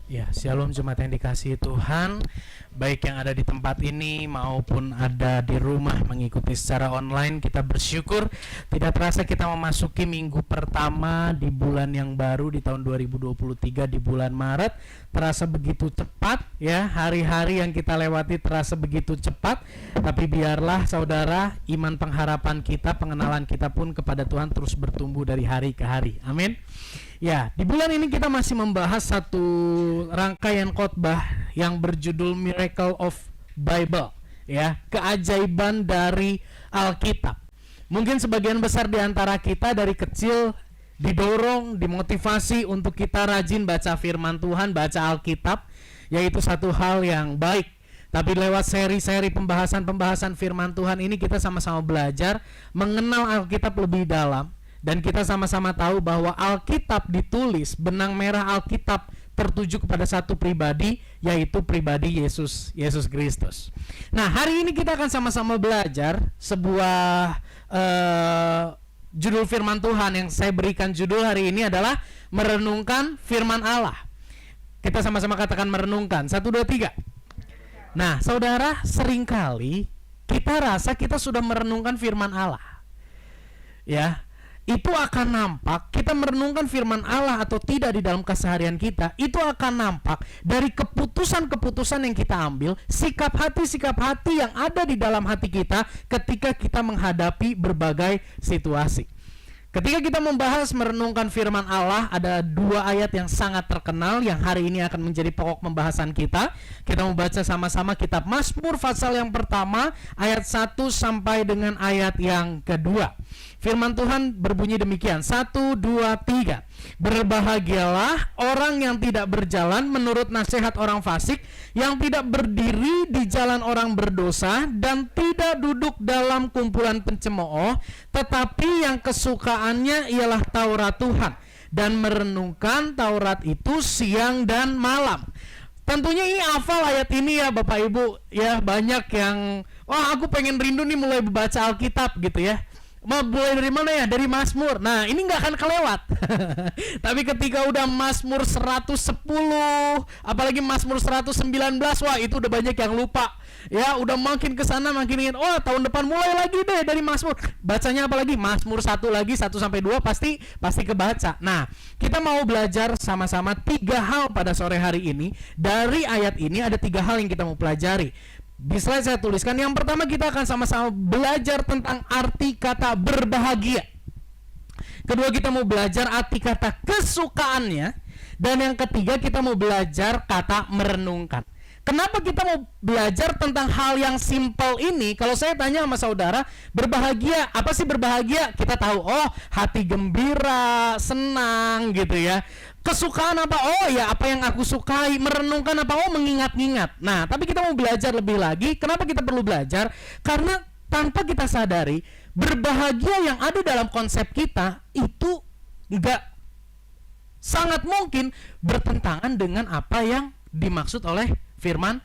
Ya, shalom jemaat yang dikasihi Tuhan, baik yang ada di tempat ini maupun ada di rumah mengikuti secara online. Kita bersyukur tidak terasa kita memasuki minggu pertama di bulan yang baru di tahun 2023 di bulan Maret. Terasa begitu cepat ya, hari-hari yang kita lewati terasa begitu cepat. Tapi biarlah saudara, iman pengharapan kita, pengenalan kita pun kepada Tuhan terus bertumbuh dari hari ke hari. Amin. Ya, di bulan ini kita masih membahas satu rangkaian khotbah yang berjudul Miracle of Bible, ya, keajaiban dari Alkitab. Mungkin sebagian besar di antara kita dari kecil didorong, dimotivasi untuk kita rajin baca firman Tuhan, baca Alkitab, yaitu satu hal yang baik. Tapi lewat seri-seri pembahasan firman Tuhan ini kita sama-sama belajar mengenal Alkitab lebih dalam. Dan kita sama-sama tahu bahwa Alkitab ditulis, benang merah Alkitab tertuju kepada satu pribadi, yaitu pribadi Yesus Kristus. Nah, hari ini kita akan sama-sama belajar sebuah judul firman Tuhan yang saya berikan judul hari ini adalah merenungkan firman Allah. Kita sama-sama katakan merenungkan. 1, 2, 3. Nah, saudara, seringkali kita rasa kita sudah merenungkan firman Allah. Ya, itu akan nampak, kita merenungkan firman Allah atau tidak di dalam keseharian kita, itu akan nampak dari keputusan-keputusan yang kita ambil, sikap hati yang ada di dalam hati kita ketika kita menghadapi berbagai situasi. Ketika kita membahas merenungkan firman Allah, ada 2 ayat yang sangat terkenal yang hari ini akan menjadi pokok pembahasan kita. Kita membaca sama-sama kitab Mazmur pasal yang pertama, ayat 1 sampai dengan ayat yang kedua. Firman Tuhan berbunyi demikian, 1, 2, 3. Berbahagialah orang yang tidak berjalan menurut nasihat orang fasik, yang tidak berdiri di jalan orang berdosa, dan tidak duduk dalam kumpulan pencemooh, tetapi yang kesukaannya ialah Taurat Tuhan, dan merenungkan Taurat itu siang dan malam. Tentunya ini hafal ayat ini ya Bapak Ibu, ya banyak yang, wah aku pengen rindu nih mulai baca Alkitab gitu ya. Mau mulai dari mana ya? Dari Mazmur. Nah, ini nggak akan kelewat. Tapi ketika udah Mazmur 110, apalagi Mazmur 119, wah itu udah banyak yang lupa. Ya, udah makin ke sana makin ingin, oh tahun depan mulai lagi deh dari Mazmur. Bacanya apalagi Mazmur 1 lagi 1 sampai 2 pasti kebaca. Nah, kita mau belajar sama-sama 3 hal pada sore hari ini. Dari ayat ini ada 3 hal yang kita mau pelajari. Di slide saya tuliskan, yang pertama kita akan sama-sama belajar tentang arti kata berbahagia. Kedua, kita mau belajar arti kata kesukaannya. Dan yang ketiga, kita mau belajar kata merenungkan. Kenapa kita mau belajar tentang hal yang simple ini? Kalau saya tanya sama saudara, berbahagia, apa sih berbahagia? Kita tahu, oh hati gembira, senang gitu ya. Kesukaan apa? Oh ya, apa yang aku sukai. Merenungkan apa? Oh, mengingat-ingat. Nah, tapi kita mau belajar lebih lagi. Kenapa kita perlu belajar? Karena tanpa kita sadari, berbahagia yang ada dalam konsep kita itu enggak, sangat mungkin bertentangan dengan apa yang dimaksud oleh firman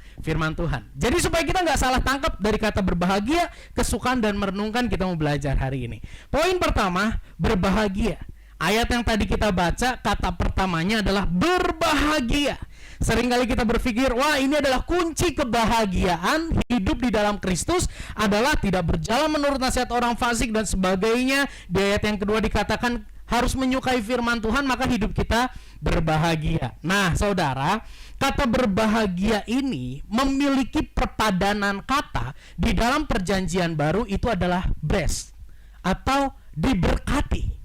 Tuhan. Jadi supaya kita nggak salah tangkap dari kata berbahagia, kesukaan dan merenungkan, kita mau belajar hari ini. Poin pertama, berbahagia. Ayat yang tadi kita baca, kata pertamanya adalah berbahagia. Seringkali kita berpikir, wah ini adalah kunci kebahagiaan hidup di dalam Kristus adalah tidak berjalan menurut nasihat orang fasik dan sebagainya. Di ayat yang kedua dikatakan harus menyukai firman Tuhan, maka hidup kita berbahagia. Nah saudara, kata berbahagia ini memiliki perpadanan kata di dalam perjanjian baru, itu adalah blessed atau diberkati.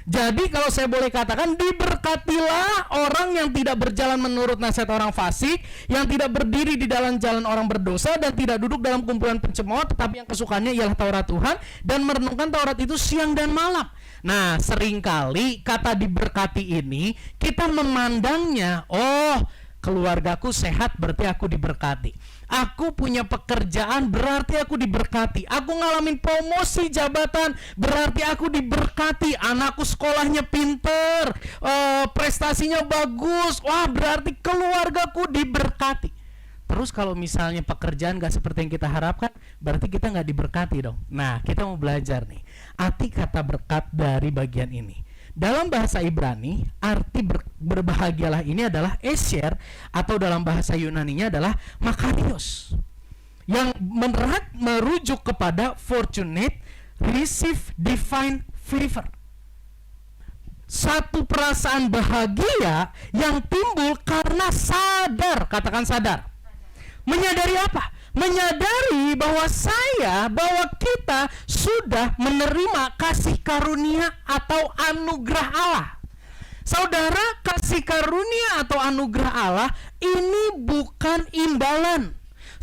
Jadi kalau saya boleh katakan, diberkatilah orang yang tidak berjalan menurut nasihat orang fasik, yang tidak berdiri di dalam jalan orang berdosa, dan tidak duduk dalam kumpulan pencemooh, tetapi yang kesukaannya ialah Taurat Tuhan, dan merenungkan Taurat itu siang dan malam. Nah, seringkali kata diberkati ini kita memandangnya, oh keluargaku sehat berarti aku diberkati. Aku punya pekerjaan berarti aku diberkati. Aku ngalamin promosi jabatan berarti aku diberkati. Anakku sekolahnya pinter, prestasinya bagus, wah berarti keluargaku diberkati. Terus kalau misalnya pekerjaan gak seperti yang kita harapkan, berarti kita gak diberkati dong. Nah, kita mau belajar nih arti kata berkat dari bagian ini. Dalam bahasa Ibrani, arti berbahagialah ini adalah esher, atau dalam bahasa Yunaninya adalah makarios, yang merujuk kepada fortunate, receive divine favor. Satu perasaan bahagia yang timbul karena sadar, katakan sadar. Menyadari apa? Menyadari bahwa kita sudah menerima kasih karunia atau anugerah Allah. Saudara, kasih karunia atau anugerah Allah ini bukan imbalan.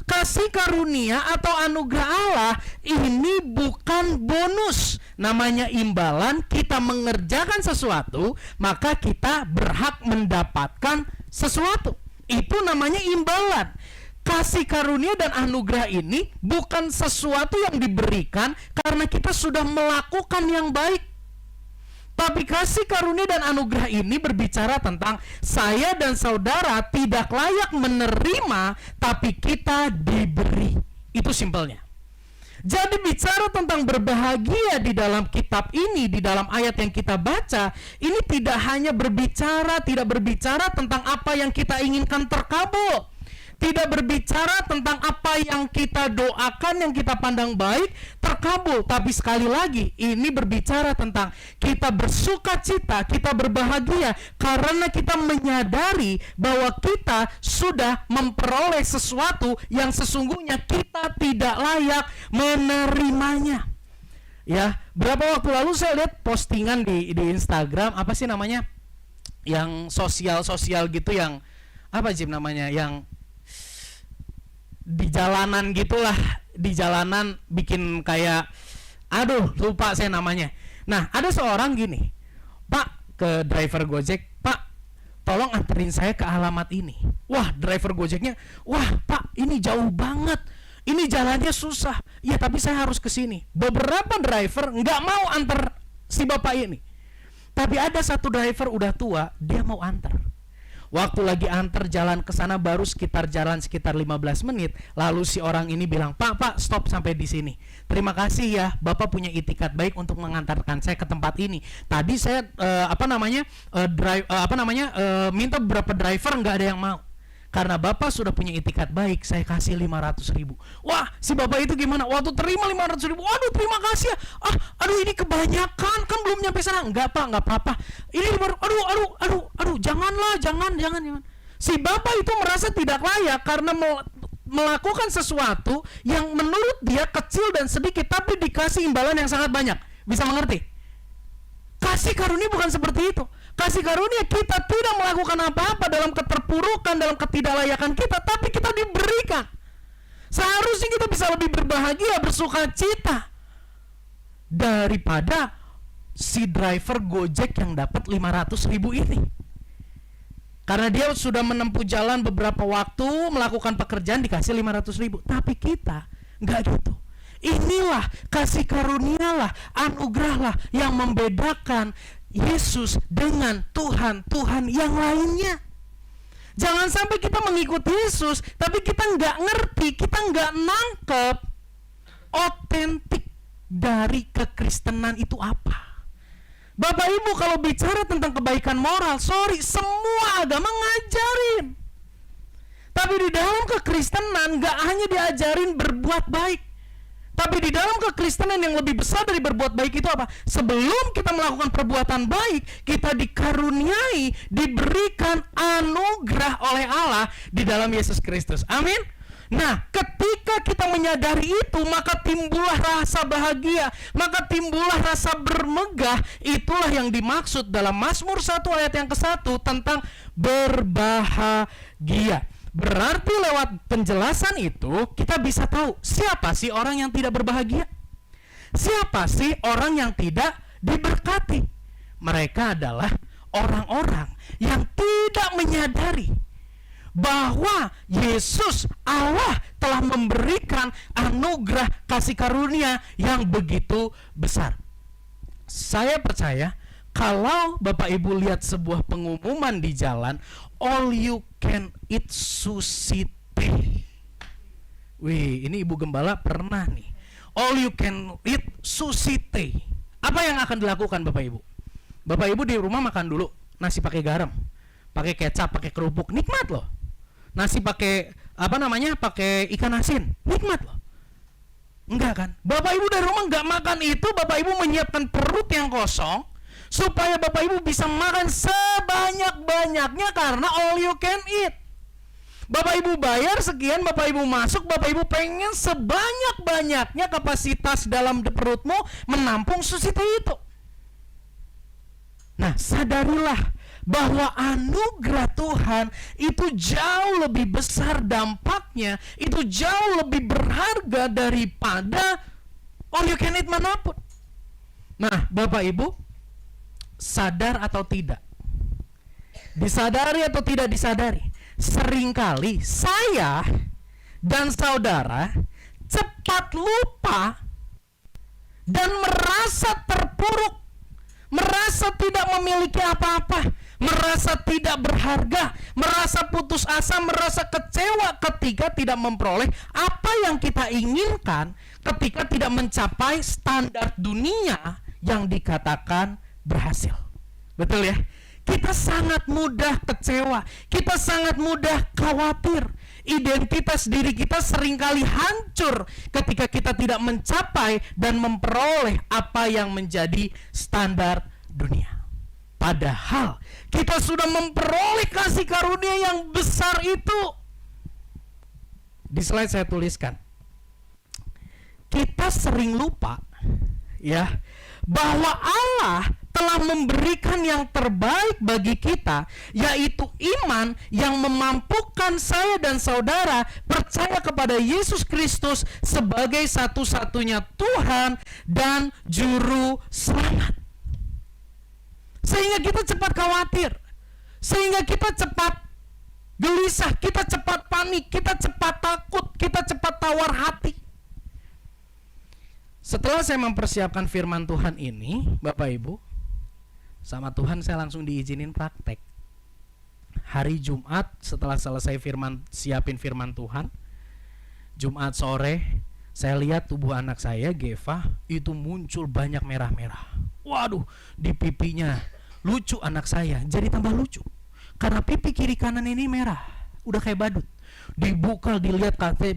Kasih karunia atau anugerah Allah ini bukan bonus. Namanya imbalan, kita mengerjakan sesuatu, maka kita berhak mendapatkan sesuatu. Itu namanya imbalan. Kasih karunia dan anugerah ini bukan sesuatu yang diberikan karena kita sudah melakukan yang baik. Tapi kasih karunia dan anugerah ini berbicara tentang saya dan saudara tidak layak menerima, tapi kita diberi. Itu simpelnya. Jadi bicara tentang berbahagia di dalam kitab ini, di dalam ayat yang kita baca, ini tidak berbicara tentang apa yang kita inginkan terkabul. Tidak berbicara tentang apa yang kita doakan, yang kita pandang baik terkabul. Tapi sekali lagi, ini berbicara tentang kita bersuka cita, kita berbahagia karena kita menyadari bahwa kita sudah memperoleh sesuatu yang sesungguhnya kita tidak layak menerimanya. Ya, berapa waktu lalu saya lihat postingan di Instagram, apa sih namanya? Yang sosial gitu, yang apa Jim namanya? Yang di jalanan gitulah, di jalanan bikin kayak, aduh lupa saya namanya. Nah, ada seorang gini, Pak, ke driver Gojek, Pak, tolong anterin saya ke alamat ini. Wah, driver Gojeknya, wah Pak, ini jauh banget, ini jalannya susah. Ya, tapi saya harus ke sini. Beberapa driver nggak mau antar si bapak ini, tapi ada satu driver udah tua, dia mau antar. Waktu lagi antar jalan ke sana baru jalan sekitar 15 menit, lalu si orang ini bilang, "Pak, stop sampai di sini. Terima kasih ya, Bapak punya itikat baik untuk mengantarkan saya ke tempat ini. Tadi saya minta beberapa driver, nggak ada yang mau. Karena Bapak sudah punya itikat baik, saya kasih 500.000. Wah, si Bapak itu gimana? Waktu terima 500.000, waduh terima kasih ya. Aduh ini kebanyakan, kan belum nyampe sana. Enggak Pak, enggak apa-apa. Ini baru, aduh, janganlah, jangan. Si Bapak itu merasa tidak layak karena melakukan sesuatu yang menurut dia kecil dan sedikit, tapi dikasih imbalan yang sangat banyak. Bisa mengerti? Kasih karunia bukan seperti itu. Kasih karunia kita tidak melakukan apa-apa dalam keterpurukan, dalam ketidaklayakan kita, tapi kita diberikan. Seharusnya kita bisa lebih berbahagia, bersuka cita daripada si driver Gojek yang dapat 500.000 ini. Karena dia sudah menempuh jalan beberapa waktu, melakukan pekerjaan, dikasih 500.000. Tapi kita nggak gitu. Inilah kasih karunialah, anugerahlah yang membedakan Yesus dengan Tuhan yang lainnya. Jangan sampai kita mengikuti Yesus, tapi kita nggak ngerti, kita nggak nangkep otentik dari kekristenan itu apa. Bapak Ibu, kalau bicara tentang kebaikan moral, semua agama ngajarin. Tapi di dalam kekristenan nggak hanya diajarin berbuat baik, tapi di dalam kekristenan yang lebih besar dari berbuat baik itu apa? Sebelum kita melakukan perbuatan baik, kita dikaruniai, diberikan anugerah oleh Allah di dalam Yesus Kristus. Amin. Nah, ketika kita menyadari itu, maka timbullah rasa bahagia, maka timbullah rasa bermegah. Itulah yang dimaksud dalam Mazmur 1 ayat yang ke-1 tentang berbahagia. Berarti lewat penjelasan itu kita bisa tahu siapa sih orang yang tidak berbahagia? Siapa sih orang yang tidak diberkati? Mereka adalah orang-orang yang tidak menyadari bahwa Yesus Allah telah memberikan anugerah kasih karunia yang begitu besar. Saya percaya kalau Bapak Ibu lihat sebuah pengumuman di jalan, all you can eat sushi teh. Wih, ini Ibu Gembala pernah nih. All you can eat sushi teh. Apa yang akan dilakukan Bapak Ibu? Bapak Ibu di rumah makan dulu nasi pakai garam, pakai kecap, pakai kerupuk, nikmat loh. Nasi pakai pakai ikan asin, nikmat loh. Enggak kan? Bapak Ibu dari rumah enggak makan itu, Bapak Ibu menyiapkan perut yang kosong supaya Bapak Ibu bisa makan sebanyak-banyaknya karena all you can eat. Bapak Ibu bayar sekian, Bapak Ibu masuk, Bapak Ibu pengen sebanyak-banyaknya kapasitas dalam perutmu menampung susite itu. Nah, sadarilah bahwa anugerah Tuhan itu jauh lebih besar dampaknya, itu jauh lebih berharga daripada all you can eat manapun. Nah, Bapak Ibu, sadar atau tidak, disadari atau tidak disadari, seringkali saya dan saudara cepat lupa dan merasa terpuruk, merasa tidak memiliki apa-apa, merasa tidak berharga, merasa putus asa, merasa kecewa ketika tidak memperoleh apa yang kita inginkan, ketika tidak mencapai standar dunia yang dikatakan berhasil. Betul ya? Kita sangat mudah kecewa, kita sangat mudah khawatir. Identitas diri kita seringkali hancur ketika kita tidak mencapai dan memperoleh apa yang menjadi standar dunia. Padahal kita sudah memperoleh kasih karunia yang besar itu. Di slide saya tuliskan, kita sering lupa ya bahwa Allah telah memberikan yang terbaik bagi kita, yaitu iman yang memampukan saya dan saudara percaya kepada Yesus Kristus sebagai satu-satunya Tuhan dan Juru Selamat. Sehingga kita cepat khawatir, sehingga kita cepat gelisah, kita cepat panik, kita cepat takut, kita cepat tawar hati. Setelah saya mempersiapkan firman Tuhan ini, Bapak Ibu, sama Tuhan saya langsung diizinin praktek. Hari Jumat setelah selesai siapin firman Tuhan, Jumat sore saya lihat tubuh anak saya, Geva, itu muncul banyak merah-merah. Waduh, di pipinya. Lucu anak saya, jadi tambah lucu. Karena pipi kiri kanan ini merah, udah kayak badut. Dibuka, dilihat pakai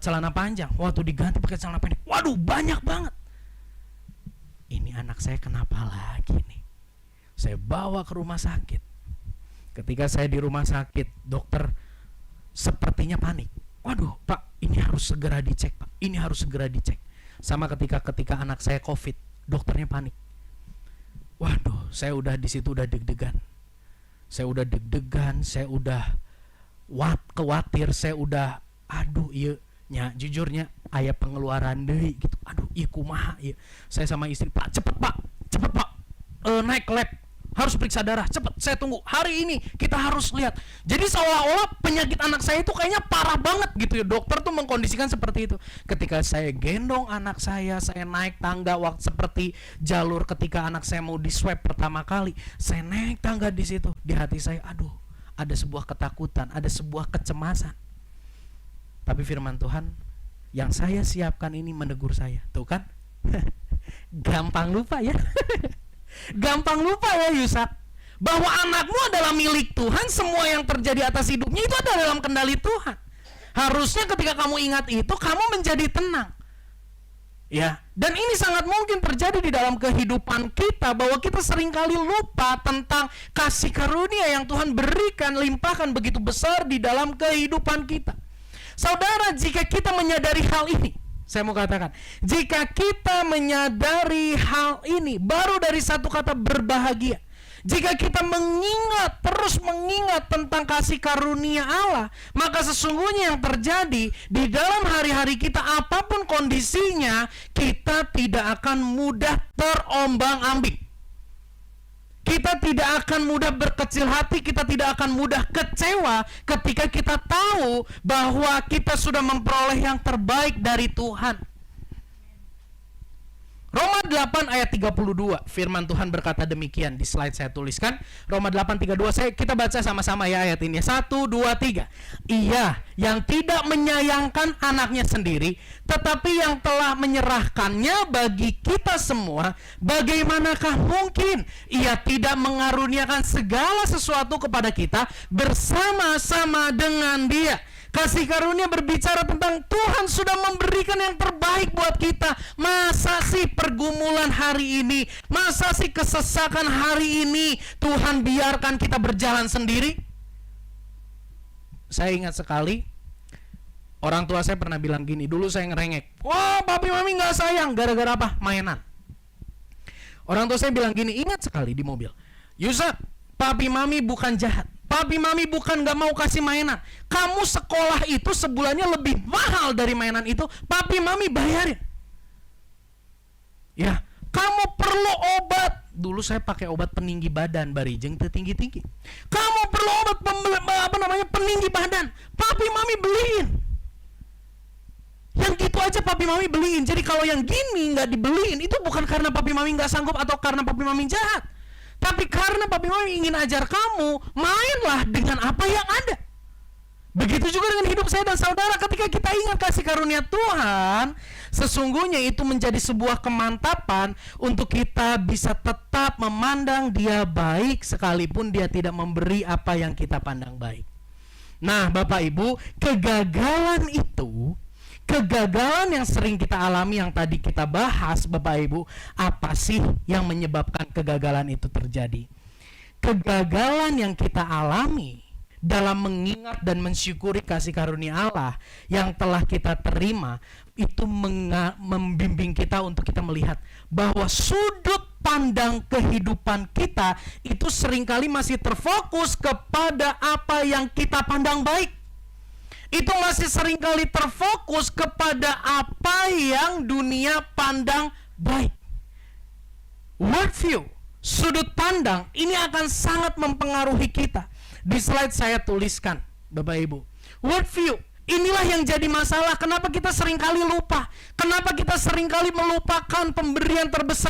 celana panjang. Waktu diganti pakai celana pendek. Waduh, banyak banget. Ini anak saya kenapa lagi nih? Saya bawa ke rumah sakit. Ketika saya di rumah sakit, dokter sepertinya panik. Waduh, Pak, ini harus segera dicek, Pak. Ini harus segera dicek. Sama ketika anak saya COVID, dokternya panik. Waduh, saya udah di situ udah deg-degan. Saya udah khawatir, saya udah iya nya jujurnya aya pengeluaran deui gitu. Aduh, ieu kumaha ieu. Saya sama istri, Pak, cepet Pak. Naik lab, harus periksa darah, cepet, saya tunggu. Hari ini kita harus lihat. Jadi seolah-olah penyakit anak saya itu kayaknya parah banget gitu ya. Dokter tuh mengkondisikan seperti itu. Ketika saya gendong anak saya naik tangga waktu seperti jalur ketika anak saya mau di swab pertama kali, saya naik tangga di situ. Di hati saya, aduh, ada sebuah ketakutan, ada sebuah kecemasan. Tapi firman Tuhan yang saya siapkan ini menegur saya. Tuh kan? Gampang lupa ya. Gampang lupa ya Yusak, bahwa anakmu adalah milik Tuhan. Semua yang terjadi atas hidupnya itu ada dalam kendali Tuhan. Harusnya ketika kamu ingat itu, kamu menjadi tenang. Ya, dan ini sangat mungkin terjadi di dalam kehidupan kita, bahwa kita seringkali lupa tentang kasih karunia yang Tuhan berikan, limpahkan begitu besar di dalam kehidupan kita. Saudara, jika kita menyadari hal ini, saya mau katakan, jika kita menyadari hal ini, baru dari satu kata berbahagia. Jika kita terus mengingat tentang kasih karunia Allah, maka sesungguhnya yang terjadi di dalam hari-hari kita, apapun kondisinya, kita tidak akan mudah terombang-ambing. Kita tidak akan mudah berkecil hati, kita tidak akan mudah kecewa ketika kita tahu bahwa kita sudah memperoleh yang terbaik dari Tuhan. Roma 8 ayat 32, firman Tuhan berkata demikian. Di slide saya tuliskan Roma 8:32. Kita baca sama-sama ya ayat ini. 1, 2, 3. Ia yang tidak menyayangkan anaknya sendiri, tetapi yang telah menyerahkannya bagi kita semua, bagaimanakah mungkin ia tidak mengaruniakan segala sesuatu kepada kita bersama-sama dengan Dia? Kasih karunia berbicara tentang Tuhan sudah memberikan yang terbaik buat kita. Masa sih pergumulan hari ini, masa sih kesesakan hari ini Tuhan biarkan kita berjalan sendiri? Saya ingat sekali, orang tua saya pernah bilang gini, dulu saya ngerengek. Wah, papi mami gak sayang, gara-gara apa? Mainan. Orang tua saya bilang gini, ingat sekali di mobil, Yusuf, papi mami bukan jahat, papi mami bukan gak mau kasih mainan. Kamu sekolah itu sebulannya lebih mahal dari mainan itu, papi mami bayarin. Ya, kamu perlu obat. Dulu saya pakai obat peninggi badan, barijeng tinggi-tinggi. Kamu perlu obat peninggi badan, papi mami beliin. Yang gitu aja papi mami beliin. Jadi kalau yang gini nggak dibeliin, itu bukan karena papi mami nggak sanggup atau karena papi mami jahat, tapi karena papi mami ingin ajar kamu, mainlah dengan apa yang ada. Begitu juga dengan hidup saya dan saudara. Ketika kita ingat kasih karunia Tuhan, sesungguhnya itu menjadi sebuah kemantapan untuk kita bisa tetap memandang Dia baik sekalipun Dia tidak memberi apa yang kita pandang baik. Nah, Bapak Ibu, kegagalan yang sering kita alami, yang tadi kita bahas, Bapak Ibu, apa sih yang menyebabkan kegagalan itu terjadi? Kegagalan yang kita alami dalam mengingat dan mensyukuri kasih karunia Allah yang telah kita terima, itu membimbing kita untuk kita melihat bahwa sudut pandang kehidupan kita itu seringkali masih terfokus kepada apa yang kita pandang baik. Itu masih seringkali terfokus kepada apa yang dunia pandang baik. Worldview, sudut pandang, ini akan sangat mempengaruhi kita. Di slide saya tuliskan, Bapak Ibu, worldview, inilah yang jadi masalah. Kenapa kita seringkali lupa? Kenapa kita seringkali melupakan pemberian terbesar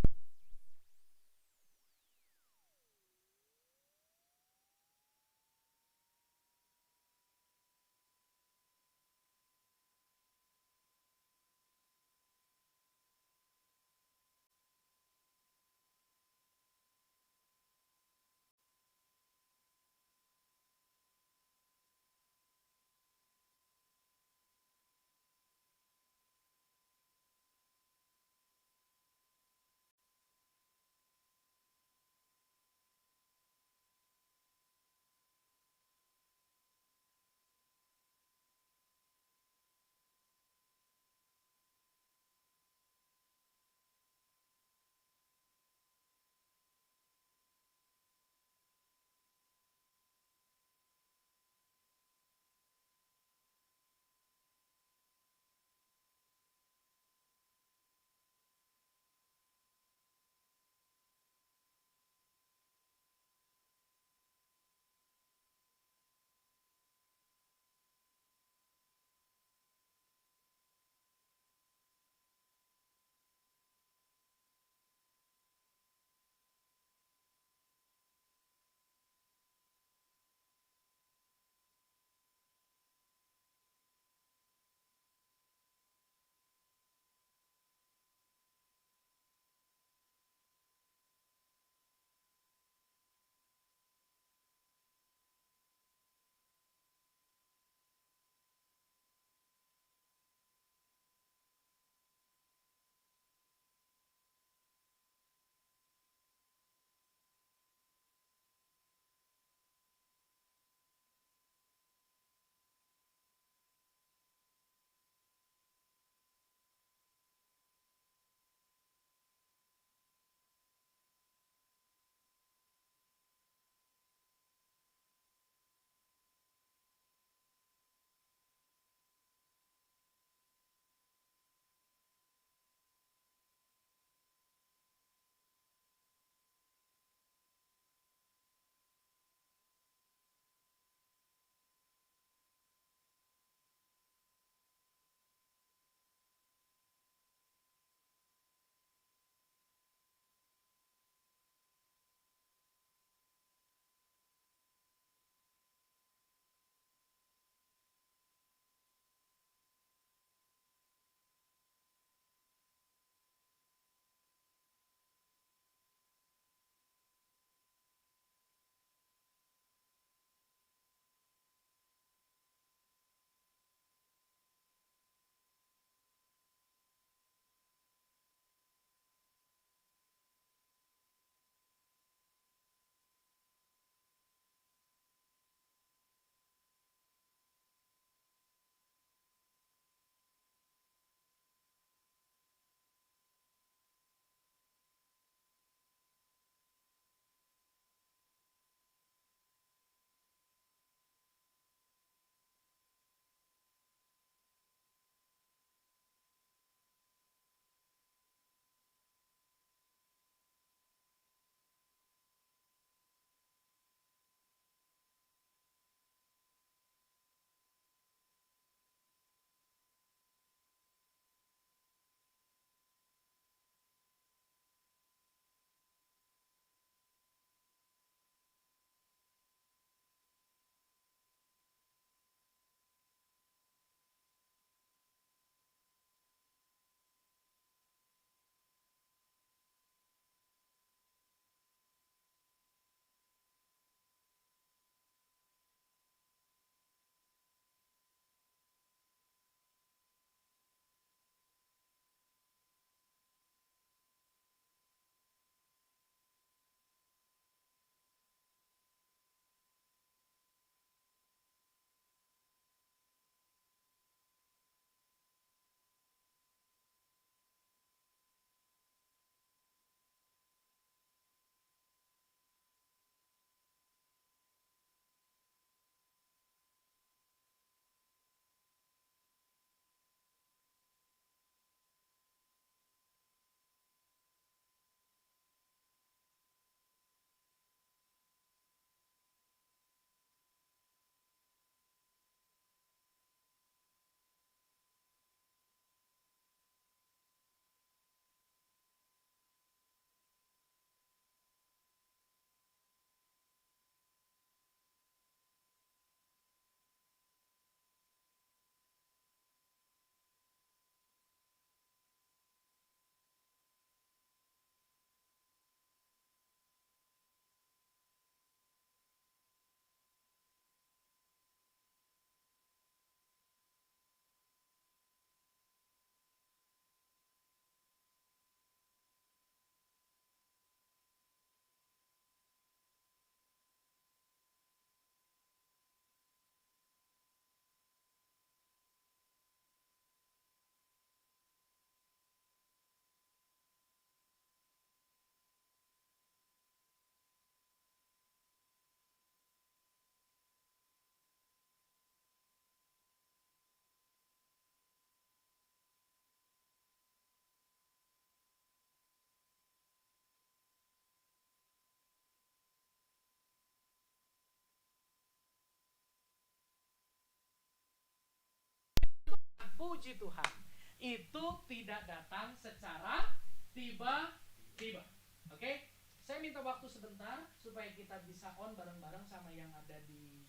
puji Tuhan, itu tidak datang secara tiba-tiba. Oke? Saya minta waktu sebentar supaya kita bisa on bareng-bareng sama yang ada di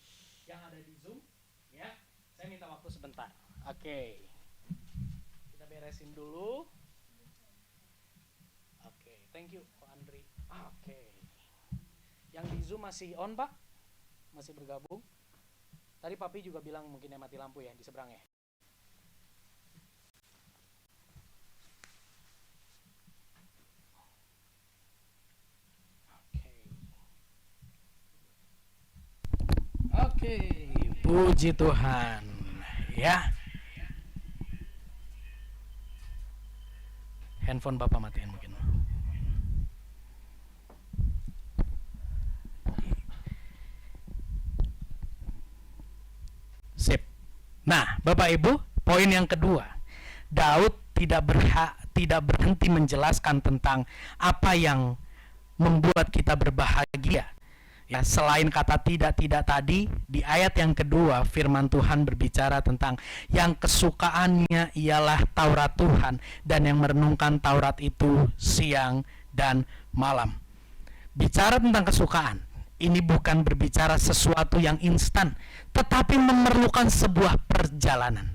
Zoom, ya. Saya minta waktu sebentar. Oke. Kita beresin dulu. Oke, thank you Pak Andri. Oke. Yang di Zoom masih on, Pak? Masih bergabung? Tadi Papi juga bilang mungkin ya mati lampu ya di seberang ya. Oke, puji Tuhan, ya. Handphone Bapak matiin mungkin. Sip. Nah, Bapak Ibu, poin yang kedua, Daud tidak berhenti menjelaskan tentang apa yang membuat kita berbahagia. Ya, selain kata tidak tadi, di ayat yang kedua firman Tuhan berbicara tentang yang kesukaannya ialah Taurat Tuhan dan yang merenungkan Taurat itu siang dan malam. Bicara tentang kesukaan, ini bukan berbicara sesuatu yang instan, tetapi memerlukan sebuah perjalanan.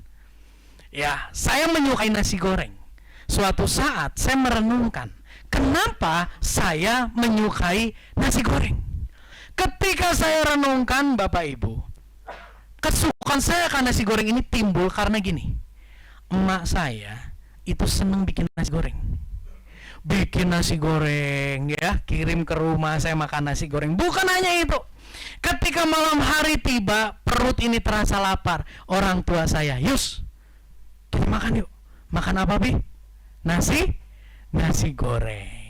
Ya, saya menyukai nasi goreng. Suatu saat saya merenungkan, kenapa saya menyukai nasi goreng? Ketika saya renungkan, Bapak Ibu, kesukaan saya akan nasi goreng ini timbul karena gini. Emak saya itu senang bikin nasi goreng. Bikin nasi goreng, ya, kirim ke rumah, saya makan nasi goreng. Bukan hanya itu. Ketika malam hari tiba, perut ini terasa lapar. Orang tua saya, Yus, kita makan yuk. Makan apa, Bi? Nasi goreng.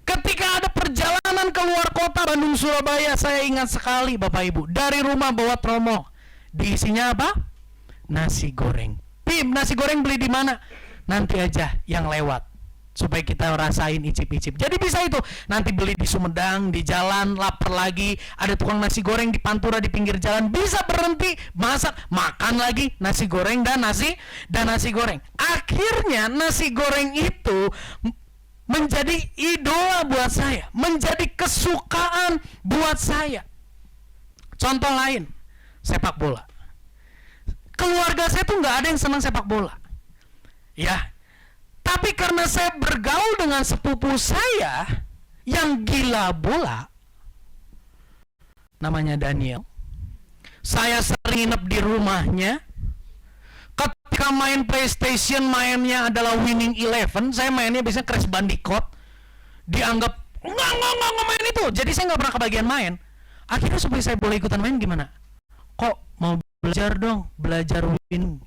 Ketika ada perjalanan keluar kota Bandung Surabaya, saya ingat sekali Bapak Ibu, dari rumah bawa tromo. Diisinya apa? Nasi goreng. Pim, nasi goreng beli di mana? Nanti aja yang lewat, supaya kita rasain icip-icip. Jadi bisa itu, nanti beli di Sumedang, di jalan, lapar lagi, ada tukang nasi goreng di Pantura di pinggir jalan, bisa berhenti, masak, makan lagi nasi goreng dan nasi goreng. Akhirnya nasi goreng itu menjadi idola buat saya, menjadi kesukaan buat saya. Contoh lain, sepak bola. Keluarga saya tuh nggak ada yang senang sepak bola, ya. Tapi karena saya bergaul dengan sepupu saya yang gila bola, namanya Daniel, saya sering nginep di rumahnya. Ketika main PlayStation, mainnya adalah Winning Eleven, saya mainnya biasanya Crash Bandicoot. Dianggap nggak main itu, jadi saya nggak pernah kebagian main. Akhirnya supaya saya boleh ikutan main gimana? Kok mau belajar dong, belajar winning.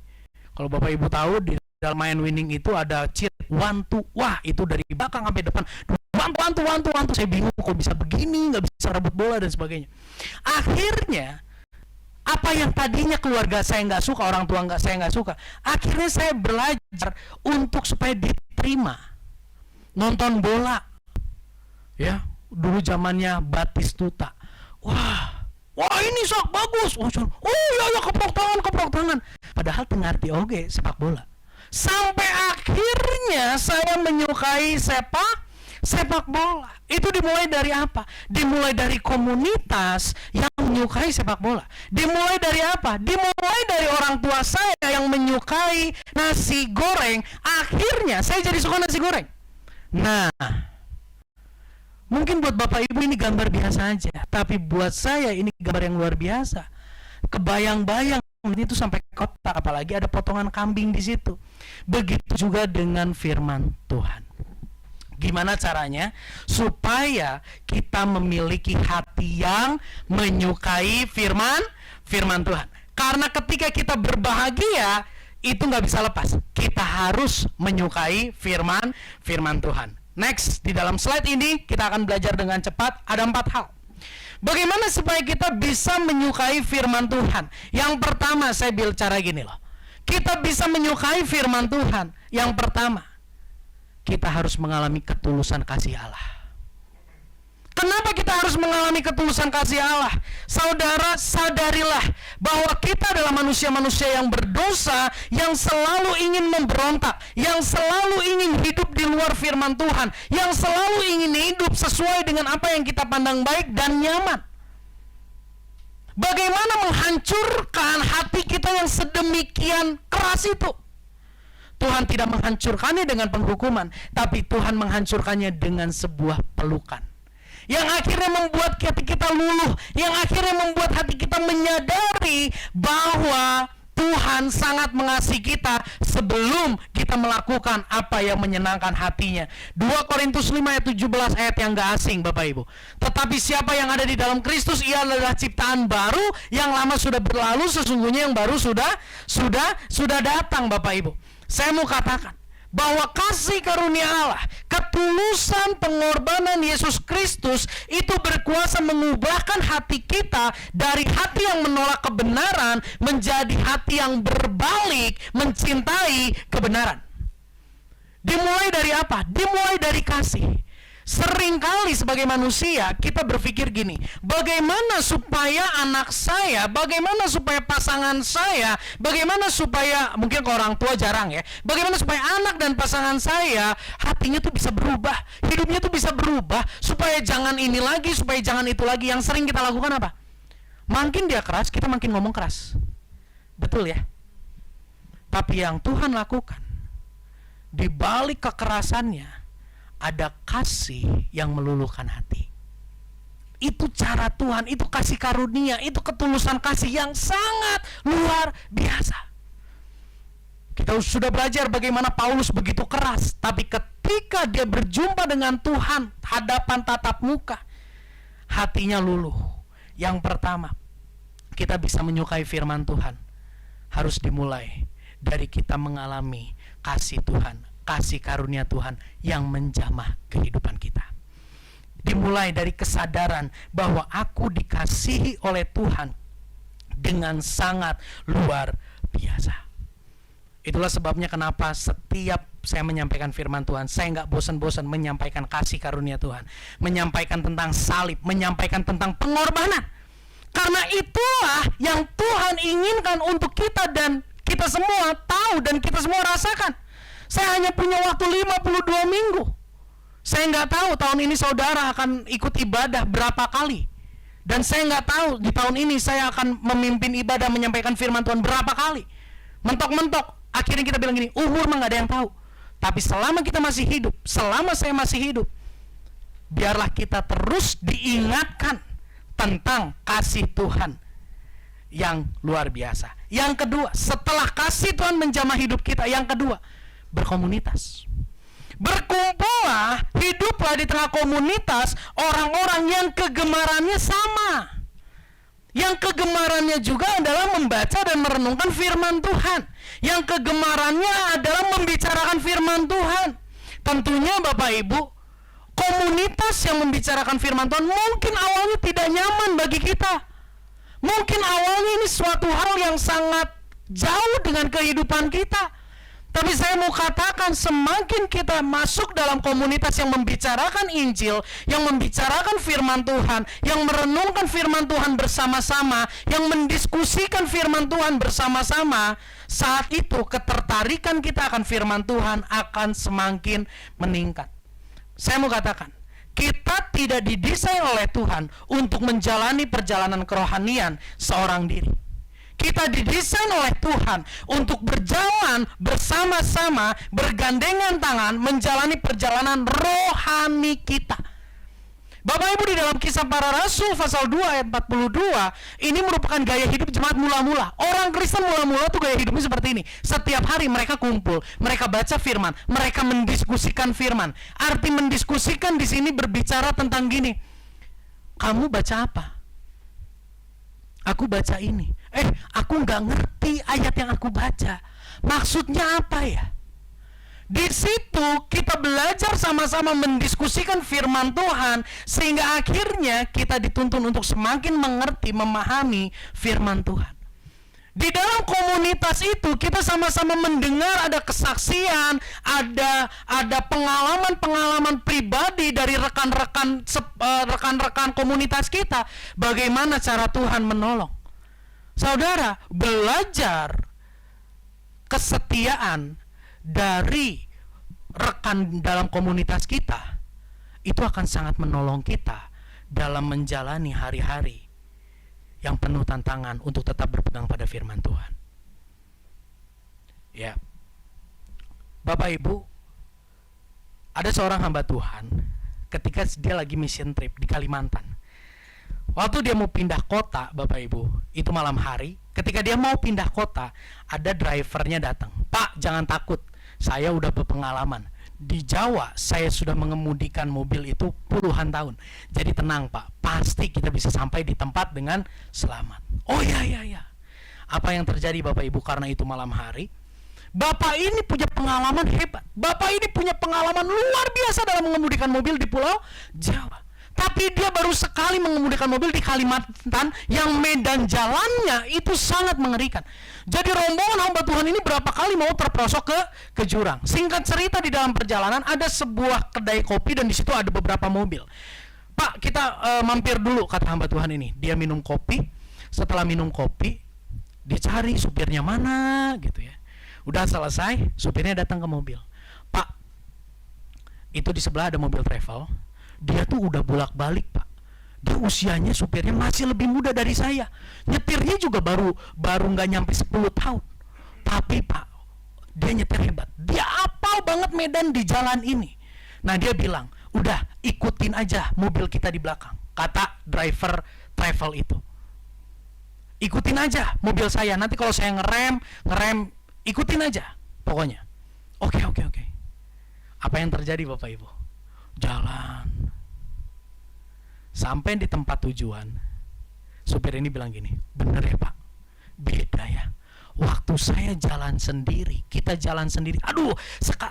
Kalau Bapak Ibu tahu, di dalam main winning itu ada cheat one two, wah itu dari belakang sampai depan, one two. Saya bingung kok bisa begini, nggak bisa rebut bola dan sebagainya. Akhirnya apa yang tadinya keluarga saya nggak suka, orang tua saya nggak suka, akhirnya saya belajar untuk supaya diterima. Nonton bola, ya, dulu zamannya Batistuta. Wah ini sok bagus. Oh ya keprok tangan. Padahal tengarti oge sepak bola. Sampai akhirnya saya menyukai sepak bola. Itu dimulai dari apa? Dimulai dari komunitas yang menyukai sepak bola. Dimulai dari apa? Dimulai dari orang tua saya yang menyukai nasi goreng. Akhirnya saya jadi suka nasi goreng. Nah, mungkin buat Bapak Ibu ini gambar biasa aja, tapi buat saya ini gambar yang luar biasa. Kebayang-bayang itu sampai kotak, apalagi ada potongan kambing di situ. Begitu juga dengan firman Tuhan. Gimana caranya supaya kita memiliki hati yang menyukai firman Tuhan? Karena ketika kita berbahagia, itu nggak bisa lepas. Kita harus menyukai firman Tuhan. Next, di dalam slide ini kita akan belajar dengan cepat. Ada 4 hal. Bagaimana supaya kita bisa menyukai firman Tuhan? Yang pertama, saya bicara gini loh. Kita bisa menyukai firman Tuhan. Yang pertama, kita harus mengalami ketulusan kasih Allah. Kenapa kita harus mengalami ketulusan kasih Allah? Saudara, sadarilah bahwa kita adalah manusia-manusia yang berdosa, yang selalu ingin memberontak, yang selalu ingin hidup di luar firman Tuhan, yang selalu ingin hidup sesuai dengan apa yang kita pandang baik dan nyaman. Bagaimana menghancurkan hati kita yang sedemikian keras itu? Tuhan tidak menghancurkannya dengan penghukuman, tapi Tuhan menghancurkannya dengan sebuah pelukan. Yang akhirnya membuat hati kita luluh, yang akhirnya membuat hati kita menyadari bahwa Tuhan sangat mengasihi kita sebelum kita melakukan apa yang menyenangkan hatinya. 2 Korintus 5 ayat 17, ayat yang gak asing Bapak Ibu. Tetapi siapa yang ada di dalam Kristus, ia adalah ciptaan baru, yang lama sudah berlalu, sesungguhnya yang baru sudah datang Bapak Ibu. Saya mau katakan bahwa kasih karunia Allah, ketulusan pengorbanan Yesus Kristus itu berkuasa mengubahkan hati kita dari hati yang menolak kebenaran menjadi hati yang berbalik mencintai kebenaran. Dimulai dari apa? Dimulai dari kasih. Seringkali sebagai manusia kita berpikir gini, bagaimana supaya anak saya, bagaimana supaya pasangan saya, bagaimana supaya, mungkin ke orang tua jarang ya, bagaimana supaya anak dan pasangan saya hatinya tuh bisa berubah, hidupnya tuh bisa berubah, supaya jangan ini lagi, supaya jangan itu lagi. Yang sering kita lakukan apa? Makin dia keras, kita makin ngomong keras. Betul ya? Tapi yang Tuhan lakukan, di balik kekerasannya ada kasih yang meluluhkan hati. Itu cara Tuhan, itu kasih karunia, itu ketulusan kasih yang sangat luar biasa. Kita sudah belajar bagaimana Paulus begitu keras, tapi ketika dia berjumpa dengan Tuhan hadapan tatap muka, hatinya luluh. Yang pertama, kita bisa menyukai firman Tuhan harus dimulai dari kita mengalami kasih Tuhan, kasih karunia Tuhan yang menjamah kehidupan kita. Dimulai dari kesadaran bahwa aku dikasihi oleh Tuhan dengan sangat luar biasa. Itulah sebabnya kenapa setiap saya menyampaikan firman Tuhan, saya nggak bosan-bosan menyampaikan kasih karunia Tuhan, menyampaikan tentang salib, menyampaikan tentang pengorbanan. Karena itulah yang Tuhan inginkan untuk kita dan kita semua tahu dan kita semua rasakan. Saya hanya punya waktu 52 minggu. Saya nggak tahu tahun ini saudara akan ikut ibadah berapa kali. Dan saya nggak tahu di tahun ini saya akan memimpin ibadah menyampaikan firman Tuhan berapa kali. Mentok-mentok, akhirnya kita bilang gini, umur mah nggak ada yang tahu. Tapi selama kita masih hidup, selama saya masih hidup, biarlah kita terus diingatkan tentang kasih Tuhan yang luar biasa. Yang kedua, setelah kasih Tuhan menjamah hidup kita, yang kedua, berkomunitas. Berkumpullah, hiduplah di tengah komunitas orang-orang yang kegemarannya sama. Yang kegemarannya juga adalah membaca dan merenungkan firman Tuhan. Yang kegemarannya adalah membicarakan firman Tuhan. Tentunya Bapak Ibu, komunitas yang membicarakan firman Tuhan mungkin awalnya tidak nyaman bagi kita. Mungkin awalnya ini suatu hal yang sangat jauh dengan kehidupan kita. Tapi saya mau katakan, semakin kita masuk dalam komunitas yang membicarakan Injil, yang membicarakan firman Tuhan, yang merenungkan firman Tuhan bersama-sama, yang mendiskusikan firman Tuhan bersama-sama, saat itu ketertarikan kita akan firman Tuhan akan semakin meningkat. Saya mau katakan, kita tidak didesain oleh Tuhan untuk menjalani perjalanan kerohanian seorang diri. Kita didesain oleh Tuhan untuk berjalan bersama-sama, bergandengan tangan, menjalani perjalanan rohani kita. Bapak Ibu, di dalam Kisah Para Rasul pasal 2 ayat 42, ini merupakan gaya hidup jemaat mula-mula. Orang Kristen mula-mula tuh gaya hidupnya seperti ini. Setiap hari mereka kumpul, mereka baca firman, mereka mendiskusikan firman. Arti mendiskusikan di sini berbicara tentang gini. Kamu baca apa? Aku baca ini. Aku nggak ngerti ayat yang aku baca. Maksudnya apa ya? Di situ kita belajar sama-sama mendiskusikan firman Tuhan, sehingga akhirnya kita dituntun untuk semakin mengerti, memahami firman Tuhan. Di dalam komunitas itu kita sama-sama mendengar ada kesaksian, ada pengalaman-pengalaman pribadi dari rekan-rekan komunitas kita, bagaimana cara Tuhan menolong. Saudara, belajar kesetiaan dari rekan dalam komunitas kita itu akan sangat menolong kita dalam menjalani hari-hari yang penuh tantangan untuk tetap berpegang pada firman Tuhan. Ya, Bapak Ibu, ada seorang hamba Tuhan ketika dia lagi mission trip di Kalimantan. Waktu dia mau pindah kota, Bapak Ibu, itu malam hari. Ketika dia mau pindah kota, ada drivernya datang. Pak, jangan takut, saya udah berpengalaman. Di Jawa, saya sudah mengemudikan mobil itu puluhan tahun. Jadi tenang Pak, pasti kita bisa sampai di tempat dengan selamat. Oh ya. Apa yang terjadi Bapak Ibu karena itu malam hari? Bapak ini punya pengalaman hebat. Bapak ini punya pengalaman luar biasa dalam mengemudikan mobil di Pulau Jawa. Tapi dia baru sekali mengemudikan mobil di Kalimantan yang medan jalannya itu sangat mengerikan. Jadi rombongan hamba Tuhan ini berapa kali mau terprosok ke jurang. Singkat cerita, di dalam perjalanan ada sebuah kedai kopi dan di situ ada beberapa mobil. Pak, kita mampir dulu, kata hamba Tuhan ini. Dia minum kopi. Setelah minum kopi, dia cari supirnya mana gitu ya. Udah selesai, supirnya datang ke mobil. Pak, itu di sebelah ada mobil travel. Dia tuh udah bolak-balik Pak. Dia usianya, supirnya masih lebih muda dari saya. Nyetirnya juga baru nggak nyampe 10 tahun. Tapi Pak, dia nyetir hebat. Dia hafal banget medan di jalan ini. Nah dia bilang, udah ikutin aja mobil kita di belakang. Kata driver travel itu, ikutin aja mobil saya. Nanti kalau saya ngerem, ikutin aja pokoknya. Oke. Apa yang terjadi Bapak Ibu? Jalan sampai di tempat tujuan, supir ini bilang gini, bener ya Pak, beda ya. Waktu saya jalan sendiri, kita jalan sendiri, aduh,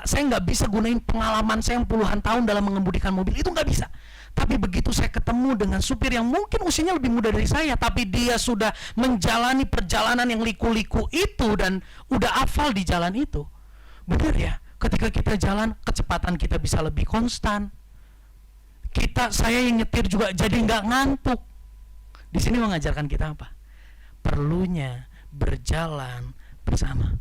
saya nggak bisa gunain pengalaman saya yang puluhan tahun dalam mengemudikan mobil, itu nggak bisa. Tapi begitu saya ketemu dengan supir yang mungkin usianya lebih muda dari saya, tapi dia sudah menjalani perjalanan yang liku-liku itu dan udah hafal di jalan itu, bener ya. Ketika kita jalan, kecepatan kita bisa lebih konstan. Saya yang nyetir juga jadi nggak ngantuk. Di sini mengajarkan kita apa? Perlunya berjalan bersama.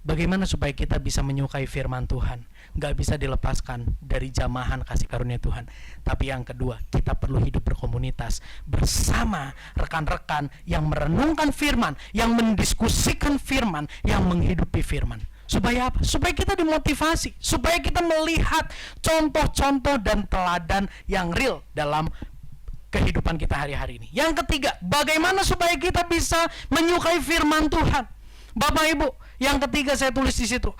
Bagaimana supaya kita bisa menyukai firman Tuhan? Nggak bisa dilepaskan dari jamahan kasih karunia Tuhan. Tapi yang kedua, kita perlu hidup berkomunitas bersama rekan-rekan yang merenungkan firman, yang mendiskusikan firman, yang menghidupi firman. Supaya apa? Supaya kita dimotivasi, supaya kita melihat contoh-contoh dan teladan yang real dalam kehidupan kita hari-hari ini. Yang ketiga, bagaimana supaya kita bisa menyukai firman Tuhan? Bapak Ibu, yang ketiga saya tulis di situ.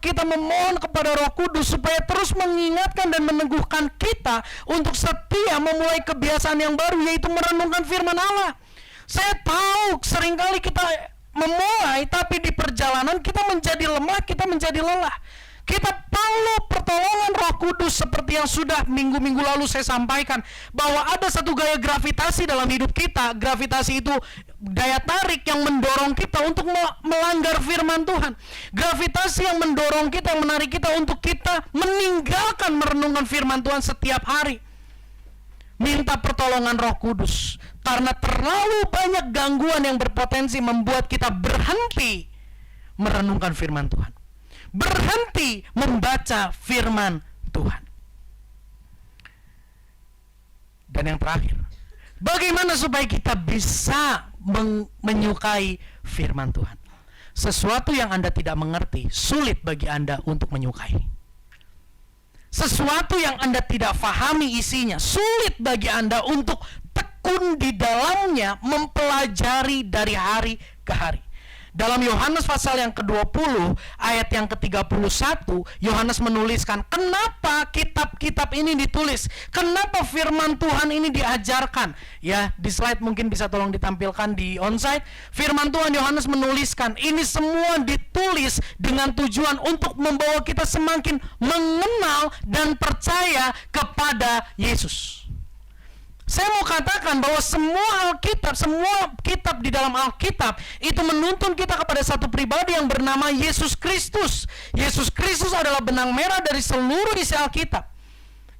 Kita memohon kepada Roh Kudus supaya terus mengingatkan dan meneguhkan kita untuk setia memulai kebiasaan yang baru, yaitu merenungkan firman Allah. Saya tahu seringkali kita memulai, tapi di perjalanan kita menjadi lemah, kita menjadi lelah. Kita perlu pertolongan Roh Kudus seperti yang sudah minggu-minggu lalu saya sampaikan, bahwa ada satu gaya gravitasi dalam hidup kita. Gravitasi itu daya tarik yang mendorong kita untuk melanggar firman Tuhan. Gravitasi yang mendorong kita, yang menarik kita untuk kita meninggalkan merenungkan firman Tuhan setiap hari. Minta pertolongan Roh Kudus, karena terlalu banyak gangguan yang berpotensi membuat kita berhenti merenungkan firman Tuhan, berhenti membaca firman Tuhan. Dan yang terakhir, bagaimana supaya kita bisa menyukai firman Tuhan? Sesuatu yang Anda tidak mengerti, sulit bagi Anda untuk menyukai. Sesuatu yang Anda tidak fahami isinya, sulit bagi Anda untuk tekun di dalamnya, mempelajari dari hari ke hari. Dalam Yohanes pasal yang ke-20 ayat yang ke-31, Yohanes menuliskan kenapa kitab-kitab ini ditulis, kenapa firman Tuhan ini diajarkan. Ya, di slide mungkin bisa tolong ditampilkan di onsite. Firman Tuhan, Yohanes menuliskan ini semua ditulis dengan tujuan untuk membawa kita semakin mengenal dan percaya kepada Yesus. Saya mau katakan bahwa semua kitab di dalam Alkitab itu menuntun kita kepada satu pribadi yang bernama Yesus Kristus. Yesus Kristus adalah benang merah dari seluruh isi Alkitab.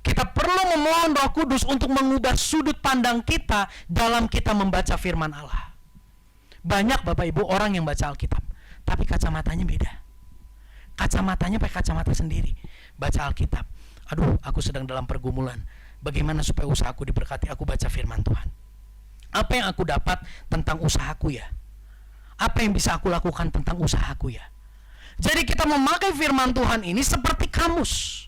Kita perlu memohon Roh Kudus untuk mengubah sudut pandang kita dalam kita membaca firman Allah. Banyak Bapak Ibu orang yang baca Alkitab, tapi kacamatanya beda. Kacamatanya pakai kacamata sendiri. Baca Alkitab, aduh aku sedang dalam pergumulan. Bagaimana supaya usahaku diberkati? Aku baca firman Tuhan. Apa yang aku dapat tentang usahaku ya? Apa yang bisa aku lakukan tentang usahaku ya? Jadi kita memakai firman Tuhan ini seperti kamus.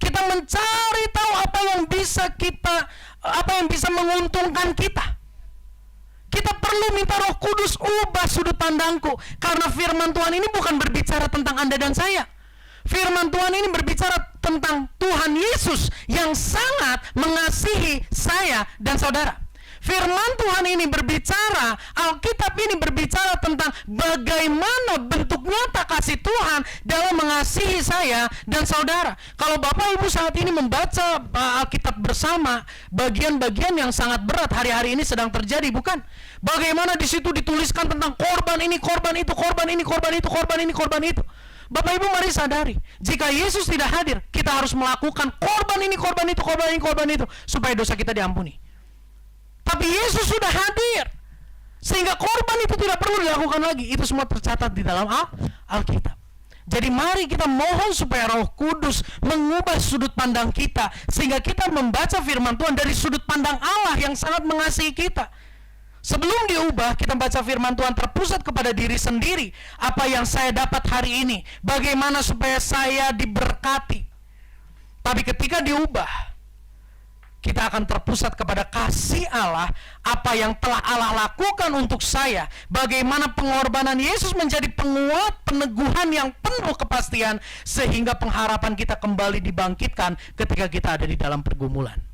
Kita mencari tahu apa yang bisa menguntungkan kita. Kita perlu minta Roh Kudus ubah sudut pandangku, karena firman Tuhan ini bukan berbicara tentang Anda dan saya. Firman Tuhan ini berbicara tentang Tuhan Yesus yang sangat mengasihi saya dan saudara. Firman Tuhan ini berbicara, Alkitab ini berbicara tentang bagaimana bentuk nyata kasih Tuhan dalam mengasihi saya dan saudara. Kalau Bapak Ibu saat ini membaca Alkitab bersama, bagian-bagian yang sangat berat hari-hari ini sedang terjadi, bukan? Bagaimana di situ dituliskan tentang korban ini, korban itu, korban ini, korban itu, korban ini, korban itu. Bapak Ibu mari sadari, jika Yesus tidak hadir, kita harus melakukan korban ini, korban itu, korban ini, korban itu, supaya dosa kita diampuni. Tapi Yesus sudah hadir, sehingga korban itu tidak perlu dilakukan lagi. Itu semua tercatat di dalam Alkitab. Jadi mari kita mohon supaya Roh Kudus mengubah sudut pandang kita, sehingga kita membaca firman Tuhan dari sudut pandang Allah yang sangat mengasihi kita. Sebelum diubah, kita baca firman Tuhan terpusat kepada diri sendiri. Apa yang saya dapat hari ini? Bagaimana supaya saya diberkati? Tapi ketika diubah, kita akan terpusat kepada kasih Allah. Apa yang telah Allah lakukan untuk saya. Bagaimana pengorbanan Yesus menjadi penguat, peneguhan yang penuh kepastian. Sehingga pengharapan kita kembali dibangkitkan ketika kita ada di dalam pergumulan.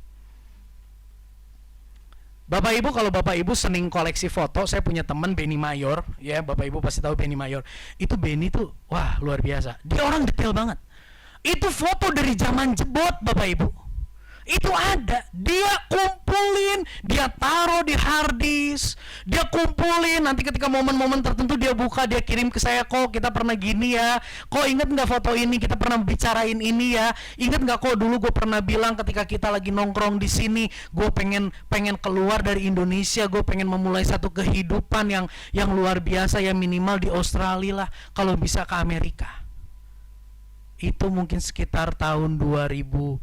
Bapak Ibu, kalau Bapak Ibu seneng koleksi foto, saya punya teman Benny Mayor, ya Bapak Ibu pasti tahu Benny Mayor. Itu Benny tuh, wah luar biasa. Dia orang detail banget. Itu foto dari zaman jebot Bapak Ibu. Itu ada, dia kumpulin, dia taruh di hard disk, dia kumpulin, nanti ketika momen-momen tertentu dia buka, dia kirim ke saya, kok kita pernah gini ya, kok inget nggak foto ini, kita pernah bicarain ini ya, inget nggak kok dulu gue pernah bilang ketika kita lagi nongkrong di sini, gue pengen keluar dari Indonesia, gue pengen memulai satu kehidupan yang luar biasa, ya minimal di Australia lah, kalau bisa ke Amerika. Itu mungkin sekitar tahun 2015-2016.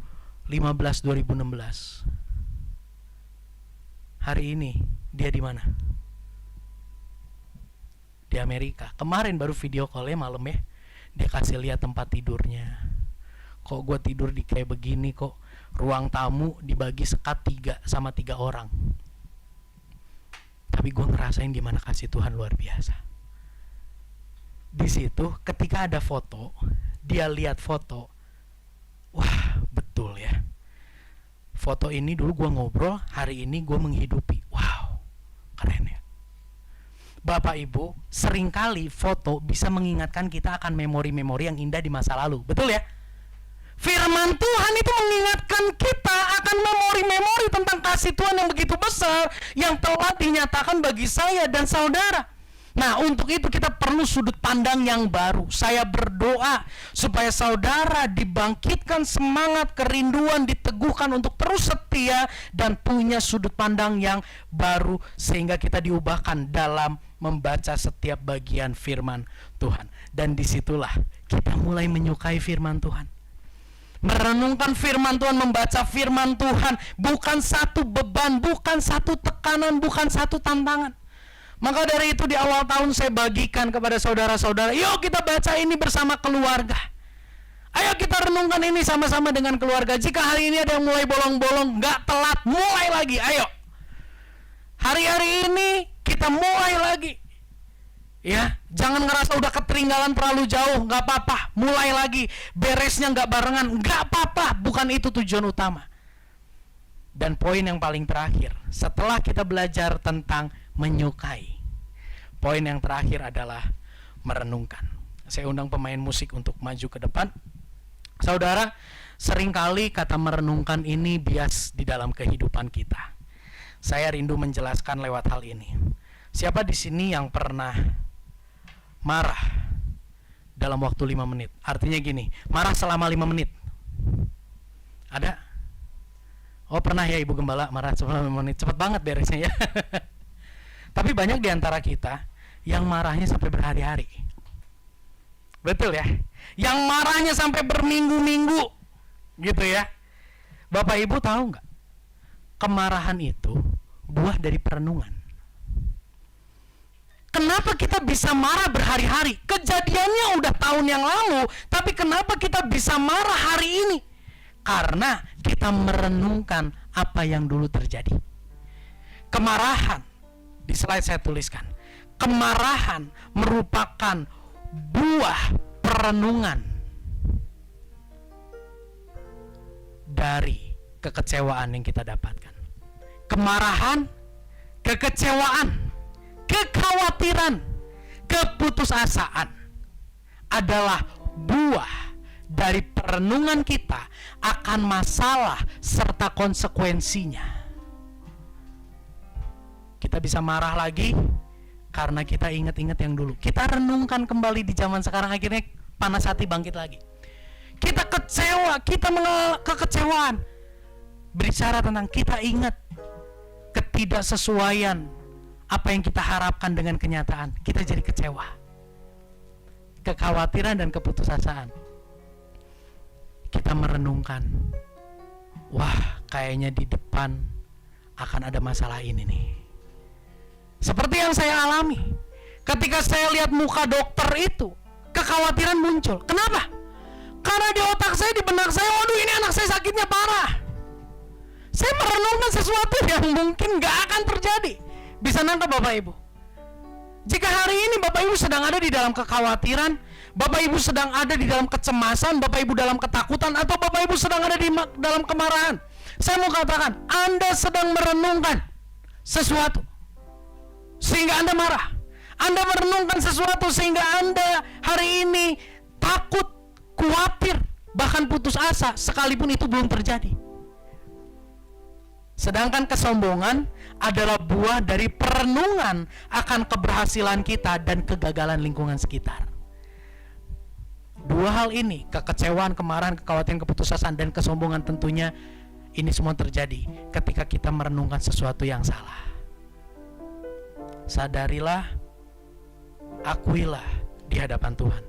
Hari ini dia di mana? Di Amerika. Kemarin baru video call-nya malam ya. Dia kasih lihat tempat tidurnya. Kok gue tidur di kayak begini kok. Ruang tamu dibagi sekat 3 orang. Tapi gue ngerasain gimana kasih Tuhan luar biasa. Di situ ketika ada foto, dia lihat foto. Wah, betul ya. Foto ini dulu gue ngobrol, hari ini gue menghidupi. Wow, keren ya. Bapak Ibu, seringkali foto bisa mengingatkan kita akan memori-memori yang indah di masa lalu. Betul ya? Firman Tuhan itu mengingatkan kita akan memori-memori tentang kasih Tuhan yang begitu besar yang telah dinyatakan bagi saya dan saudara. Nah, untuk itu kita perlu sudut pandang yang baru. Saya berdoa supaya saudara dibangkitkan semangat, kerinduan, diteguhkan untuk terus setia dan punya sudut pandang yang baru sehingga kita diubahkan dalam membaca setiap bagian firman Tuhan. Dan disitulah kita mulai menyukai firman Tuhan. Merenungkan firman Tuhan, membaca firman Tuhan bukan satu beban, bukan satu tekanan, bukan satu tantangan. Maka dari itu di awal tahun saya bagikan kepada saudara-saudara, yuk kita baca ini bersama keluarga. Ayo kita renungkan ini sama-sama dengan keluarga. Jika hari ini ada yang mulai bolong-bolong, gak telat, mulai lagi, ayo. Hari-hari ini kita mulai lagi. Ya, jangan ngerasa udah ketertinggalan terlalu jauh, gak apa-apa, mulai lagi. Beresnya gak barengan, gak apa-apa, bukan itu tujuan utama. Dan poin yang paling terakhir, setelah kita belajar tentang menyukai, poin yang terakhir adalah merenungkan. Saya undang pemain musik untuk maju ke depan. Saudara, seringkali kata merenungkan ini bias di dalam kehidupan kita. Saya rindu menjelaskan lewat hal ini. Siapa di sini yang pernah marah dalam waktu 5 menit? Artinya gini, marah selama 5 menit. Ada? Oh pernah ya Ibu Gembala marah selama 5 menit. Cepat banget beresnya ya. Tapi banyak di antara kita yang marahnya sampai berhari-hari. Betul ya? Yang marahnya sampai berminggu-minggu gitu ya. Bapak Ibu tahu nggak? Kemarahan itu buah dari perenungan. Kenapa kita bisa marah berhari-hari? Kejadiannya udah tahun yang lalu, tapi kenapa kita bisa marah hari ini? Karena kita merenungkan apa yang dulu terjadi. Kemarahan, di slide saya tuliskan, kemarahan merupakan buah perenungan dari kekecewaan yang kita dapatkan. Kemarahan, kekecewaan, kekhawatiran, keputusasaan adalah buah dari perenungan kita akan masalah serta konsekuensinya. Kita bisa marah lagi karena kita ingat-ingat yang dulu. Kita renungkan kembali di zaman sekarang, akhirnya panas hati bangkit lagi. Kita kecewa, kita mengalami kekecewaan. Bicara tentang kita ingat ketidaksesuaian apa yang kita harapkan dengan kenyataan. Kita jadi kecewa. Kekhawatiran dan keputusasaan. Kita merenungkan, wah kayaknya di depan akan ada masalah ini nih. Seperti yang saya alami. Ketika saya lihat muka dokter itu, kekhawatiran muncul. Kenapa? Karena di otak saya, di benak saya, waduh ini anak saya sakitnya parah. Saya merenungkan sesuatu yang mungkin gak akan terjadi. Bisa nangkap Bapak Ibu? Jika hari ini Bapak Ibu sedang ada di dalam kekhawatiran, Bapak Ibu sedang ada di dalam kecemasan, Bapak Ibu dalam ketakutan, atau Bapak Ibu sedang ada di dalam kemarahan, saya mau katakan, Anda sedang merenungkan sesuatu sehingga Anda marah. Anda merenungkan sesuatu sehingga Anda hari ini takut, khawatir, bahkan putus asa sekalipun itu belum terjadi. Sedangkan kesombongan adalah buah dari perenungan akan keberhasilan kita dan kegagalan lingkungan sekitar. Dua hal ini, kekecewaan, kemarahan, kekhawatiran, keputusasaan, dan kesombongan, tentunya ini semua terjadi ketika kita merenungkan sesuatu yang salah. Sadarilah, akuilah di hadapan Tuhan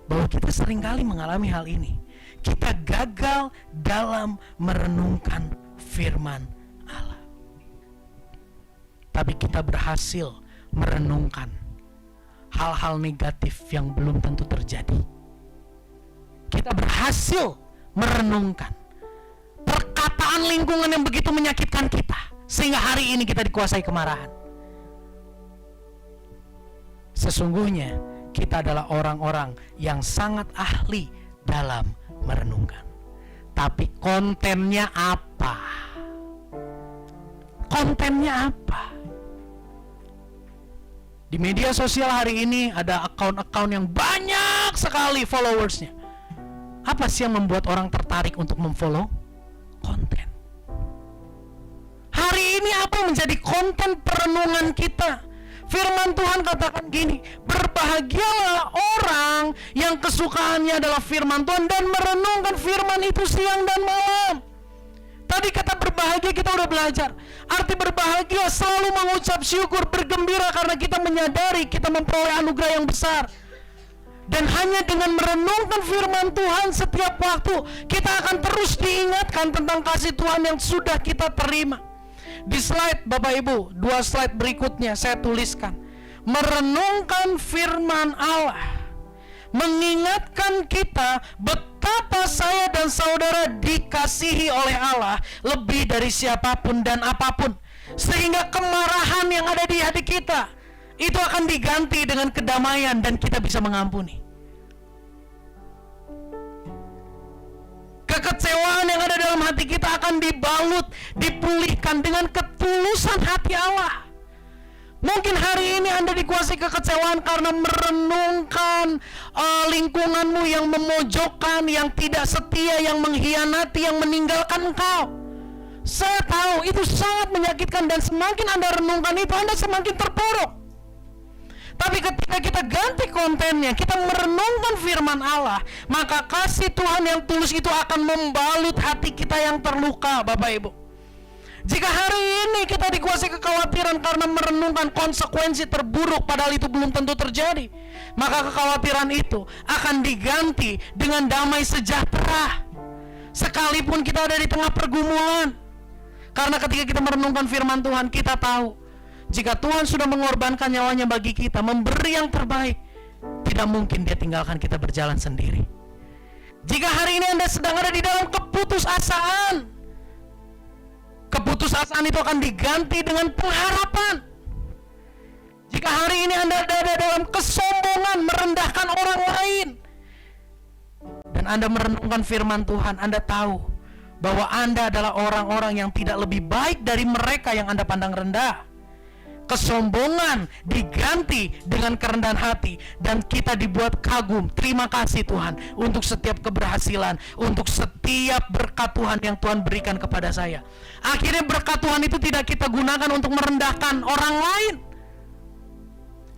bahwa kita seringkali mengalami hal ini. Kita gagal dalam merenungkan firman Allah. Tapi kita berhasil merenungkan hal-hal negatif yang belum tentu terjadi. Kita berhasil merenungkan perkataan lingkungan yang begitu menyakitkan kita, sehingga hari ini kita dikuasai kemarahan. Sesungguhnya kita adalah orang-orang yang sangat ahli dalam merenungkan. Tapi kontennya apa? Kontennya apa? Di media sosial hari ini ada akun-akun yang banyak sekali followersnya. Apa sih yang membuat orang tertarik untuk memfollow? Konten. Hari ini apa menjadi konten perenungan kita? Firman Tuhan katakan gini, berbahagialah orang yang kesukaannya adalah firman Tuhan dan merenungkan firman itu siang dan malam. Tadi kata berbahagia kita udah belajar. Arti berbahagia selalu mengucap syukur, bergembira karena kita menyadari kita memperoleh anugerah yang besar. Dan hanya dengan merenungkan firman Tuhan setiap waktu, kita akan terus diingatkan tentang kasih Tuhan yang sudah kita terima. Di slide Bapak Ibu, 2 slide berikutnya saya tuliskan, merenungkan firman Allah mengingatkan kita betapa saya dan saudara dikasihi oleh Allah lebih dari siapapun dan apapun, sehingga kemarahan yang ada di hati kita itu akan diganti dengan kedamaian dan kita bisa mengampuni. Kekecewaan yang ada dalam hati kita akan dibalut, dipulihkan dengan ketulusan hati Allah. Mungkin hari ini Anda dikuasai kekecewaan karena merenungkan lingkunganmu yang memojokkan, yang tidak setia, yang mengkhianati, yang meninggalkan engkau. Saya tahu itu sangat menyakitkan, dan semakin Anda renungkan itu, Anda semakin terpuruk. Tapi ketika kita ganti kontennya, kita merenungkan firman Allah, maka kasih Tuhan yang tulus itu akan membalut hati kita yang terluka, Bapak Ibu. Jika hari ini kita dikuasai kekhawatiran karena merenungkan konsekuensi terburuk padahal itu belum tentu terjadi, maka kekhawatiran itu akan diganti dengan damai sejahtera sekalipun kita ada di tengah pergumulan. Karena ketika kita merenungkan firman Tuhan, kita tahu jika Tuhan sudah mengorbankan nyawanya bagi kita, memberi yang terbaik, tidak mungkin Dia tinggalkan kita berjalan sendiri. Jika hari ini Anda sedang ada di dalam keputusasaan, keputusasaan itu akan diganti dengan pengharapan. Jika hari ini Anda ada dalam kesombongan, merendahkan orang lain, dan Anda merenungkan firman Tuhan, Anda tahu bahwa Anda adalah orang-orang yang tidak lebih baik dari mereka yang Anda pandang rendah. Kesombongan diganti dengan kerendahan hati, dan kita dibuat kagum. Terima kasih Tuhan untuk setiap keberhasilan, untuk setiap berkat Tuhan yang Tuhan berikan kepada saya. Akhirnya berkat Tuhan itu tidak kita gunakan untuk merendahkan orang lain.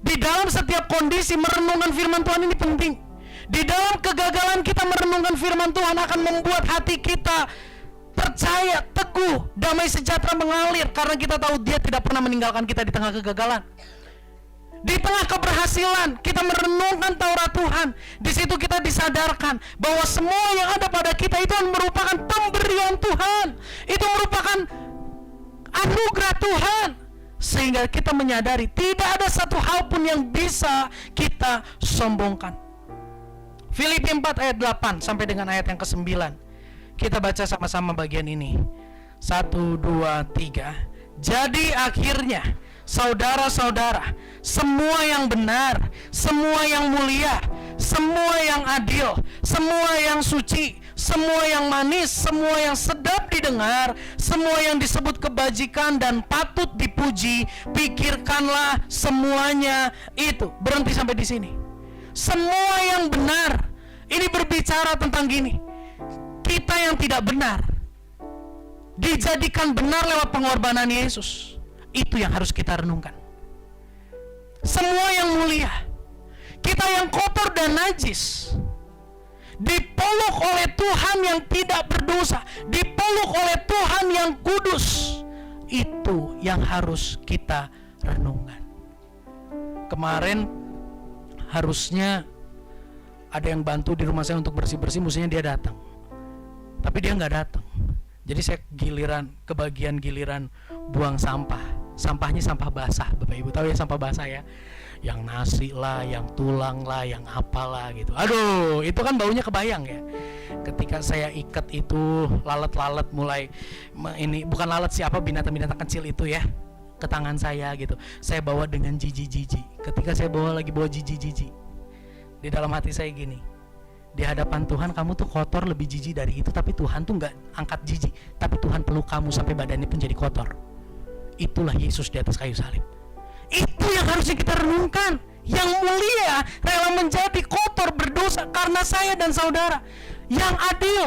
Di dalam setiap kondisi merenungkan firman Tuhan ini penting. Di dalam kegagalan kita merenungkan firman Tuhan akan membuat hati kita percaya, teguh, damai sejahtera mengalir, karena kita tahu Dia tidak pernah meninggalkan kita di tengah kegagalan. Di tengah keberhasilan kita merenungkan Taurat Tuhan. Di situ kita disadarkan bahwa semua yang ada pada kita itu merupakan pemberian Tuhan. Itu merupakan anugerah Tuhan, sehingga kita menyadari tidak ada satu hal pun yang bisa kita sombongkan. Filipi 4 ayat 8 sampai dengan ayat yang ke-9. Kita baca sama-sama bagian ini. 1, 2, 3. Jadi akhirnya, saudara-saudara, semua yang benar, semua yang mulia, semua yang adil, semua yang suci, semua yang manis, semua yang sedap didengar, semua yang disebut kebajikan dan patut dipuji, pikirkanlah semuanya itu. Berhenti sampai di sini. Semua yang benar. Ini berbicara tentang gini. Kita yang tidak benar dijadikan benar lewat pengorbanan Yesus. Itu yang harus kita renungkan. Semua yang mulia, kita yang kotor dan najis, dipeluk oleh Tuhan yang tidak berdosa, dipeluk oleh Tuhan yang kudus. Itu yang harus kita renungkan. Kemarin harusnya ada yang bantu di rumah saya untuk bersih-bersih, mestinya dia datang. Tapi dia nggak datang. Jadi saya kebagian giliran buang sampah. Sampahnya sampah basah, Bapak Ibu tahu ya sampah basah ya. Yang nasi lah, yang tulang lah, yang apalah gitu. Aduh, itu kan baunya kebayang ya. Ketika saya ikat itu lalat-lalat mulai ini bukan lalat siapa, binatang-binatang kecil itu ya, ke tangan saya gitu. Saya bawa dengan jijik-jijik. Ketika saya bawa jijik-jijik, di dalam hati saya gini, di hadapan Tuhan kamu tuh kotor lebih jijik dari itu, tapi Tuhan tuh gak angkat jijik, tapi Tuhan peluk kamu sampai badannya pun jadi kotor. Itulah Yesus di atas kayu salib. Itu yang harusnya kita renungkan. Yang mulia rela menjadi kotor berdosa karena saya dan saudara. Yang adil,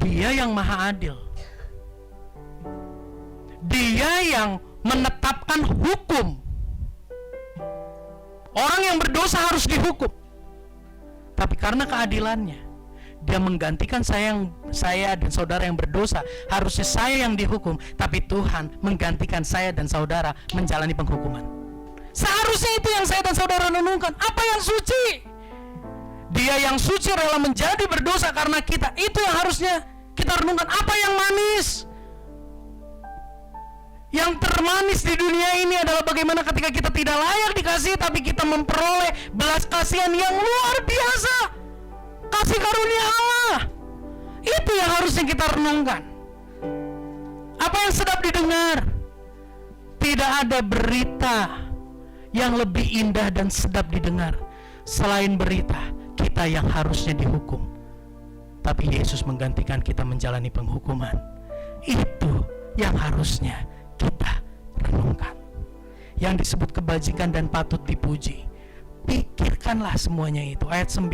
Dia yang maha adil, Dia yang menetapkan hukum. Orang yang berdosa harus dihukum, tapi karena keadilannya, Dia menggantikan saya dan saudara yang berdosa. Harusnya saya yang dihukum, tapi Tuhan menggantikan saya dan saudara menjalani penghukuman. Seharusnya itu yang saya dan saudara renungkan. Apa yang suci? Dia yang suci rela menjadi berdosa karena kita. Itu yang harusnya kita renungkan. Apa yang manis? Yang termanis di dunia ini adalah bagaimana ketika kita tidak layak dikasih, tapi kita memperoleh belas kasihan yang luar biasa. Kasih karunia Allah. Itu yang harusnya kita renungkan. Apa yang sedap didengar? Tidak ada berita yang lebih indah dan sedap didengar selain berita kita yang harusnya dihukum, tapi Yesus menggantikan kita menjalani penghukuman. Itu yang harusnya kita renungkan. Yang disebut kebajikan dan patut dipuji, pikirkanlah semuanya itu. Ayat 9.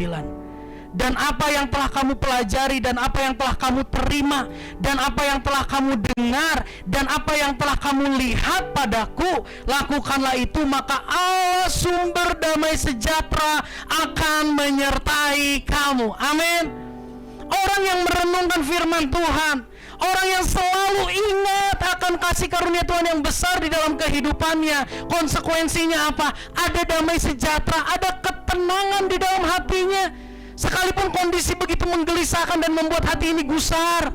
dan apa yang telah kamu pelajari, dan apa yang telah kamu terima, dan apa yang telah kamu dengar, dan apa yang telah kamu lihat padaku, lakukanlah itu, maka Allah sumber damai sejahtera akan menyertai kamu. Amin. Orang yang merenungkan firman Tuhan, orang yang selalu ingat akan kasih karunia Tuhan yang besar di dalam kehidupannya, konsekuensinya apa? Ada damai sejahtera, ada ketenangan di dalam hatinya. Sekalipun kondisi begitu menggelisahkan dan membuat hati ini gusar.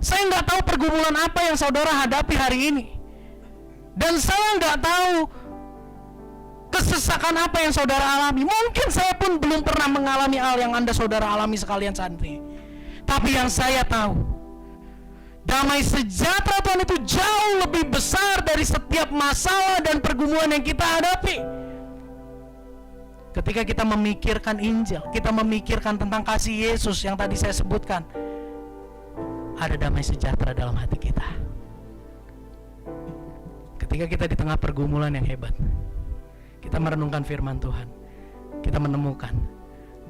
Saya nggak tahu pergumulan apa yang saudara hadapi hari ini, dan saya nggak tahu kesesakan apa yang saudara alami. Mungkin saya pun belum pernah mengalami hal yang saudara alami sekalian saat ini. Tapi yang saya tahu, damai sejahtera Tuhan itu jauh lebih besar dari setiap masalah dan pergumulan yang kita hadapi. Ketika kita memikirkan Injil, kita memikirkan tentang kasih Yesus yang tadi saya sebutkan, ada damai sejahtera dalam hati kita. Ketika kita di tengah pergumulan yang hebat, kita merenungkan firman Tuhan, kita menemukan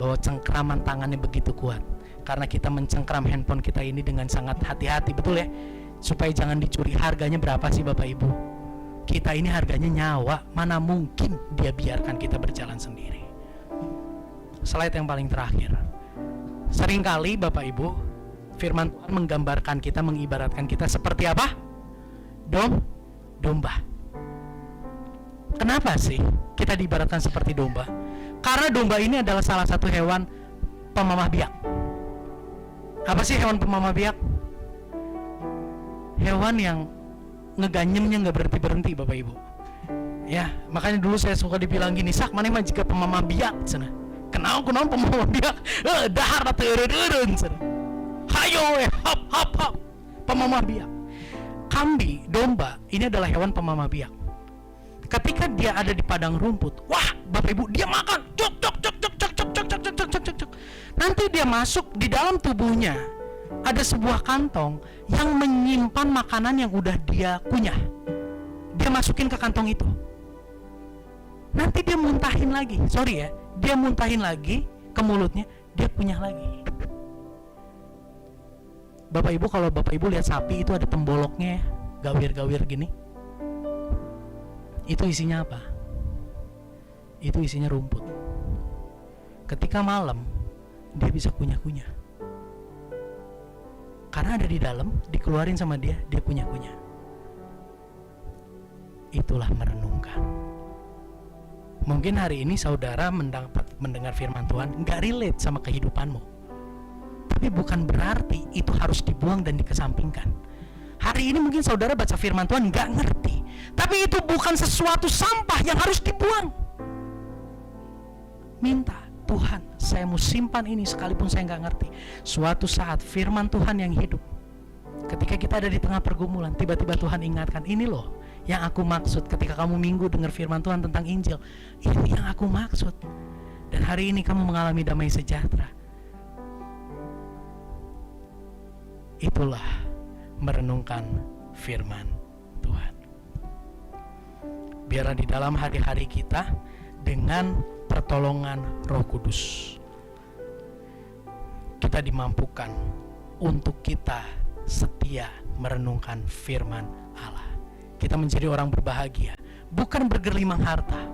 bahwa cengkraman tangannya begitu kuat, karena kita mencengkram handphone kita ini dengan sangat hati-hati, betul ya? Supaya jangan dicuri. Harganya berapa sih Bapak Ibu? Kita ini harganya nyawa, mana mungkin dia biarkan kita berjalan sendiri. Slide yang paling terakhir. Seringkali Bapak Ibu, firman Tuhan menggambarkan kita, mengibaratkan kita seperti apa? Domba. Kenapa sih kita diibaratkan seperti domba? Karena domba ini adalah salah satu hewan pemamah biak. Apa sih hewan pemamah biak? Hewan yang ngeganyemnya nggak berhenti Bapak Ibu. Ya, makanya dulu saya suka dibilang gini, sak mana mah jika pemamah biak sana. Kenal pemamah biak, dahar atau eureun sana. Hayo hap. Pemamah biak. Kambing, domba ini adalah hewan pemamah biak. Ketika dia ada di padang rumput, wah Bapak Ibu, dia makan, cok. Nanti dia masuk di dalam tubuhnya, ada sebuah kantong yang menyimpan makanan yang udah dia kunyah. Dia masukin ke kantong itu. Nanti dia muntahin lagi, dia muntahin lagi ke mulutnya, dia kunyah lagi. Bapak Ibu, kalau Bapak Ibu lihat sapi itu ada temboloknya, gawir-gawir gini. Itu isinya apa? Itu isinya rumput. Ketika malam, dia bisa kunyah-kunyah. Karena ada di dalam, dikeluarin sama dia kunyah-kunyah. Itulah merenungkan. Mungkin hari ini saudara mendengar firman Tuhan nggak relate sama kehidupanmu, tapi bukan berarti itu harus dibuang dan dikesampingkan. Hari ini mungkin saudara baca firman Tuhan nggak ngerti, tapi itu bukan sesuatu sampah yang harus dibuang. Minta, Tuhan, saya mau simpan ini sekalipun saya nggak ngerti. Suatu saat firman Tuhan yang hidup, ketika kita ada di tengah pergumulan, tiba-tiba Tuhan ingatkan, ini loh yang aku maksud ketika kamu minggu dengar firman Tuhan tentang Injil. Ini yang aku maksud. Dan hari ini kamu mengalami damai sejahtera. Itulah merenungkan firman Tuhan. Biarlah di dalam hari-hari kita, dengan pertolongan Roh Kudus, kita dimampukan untuk kita setia merenungkan firman Allah. Kita menjadi orang berbahagia, bukan bergelimang harta,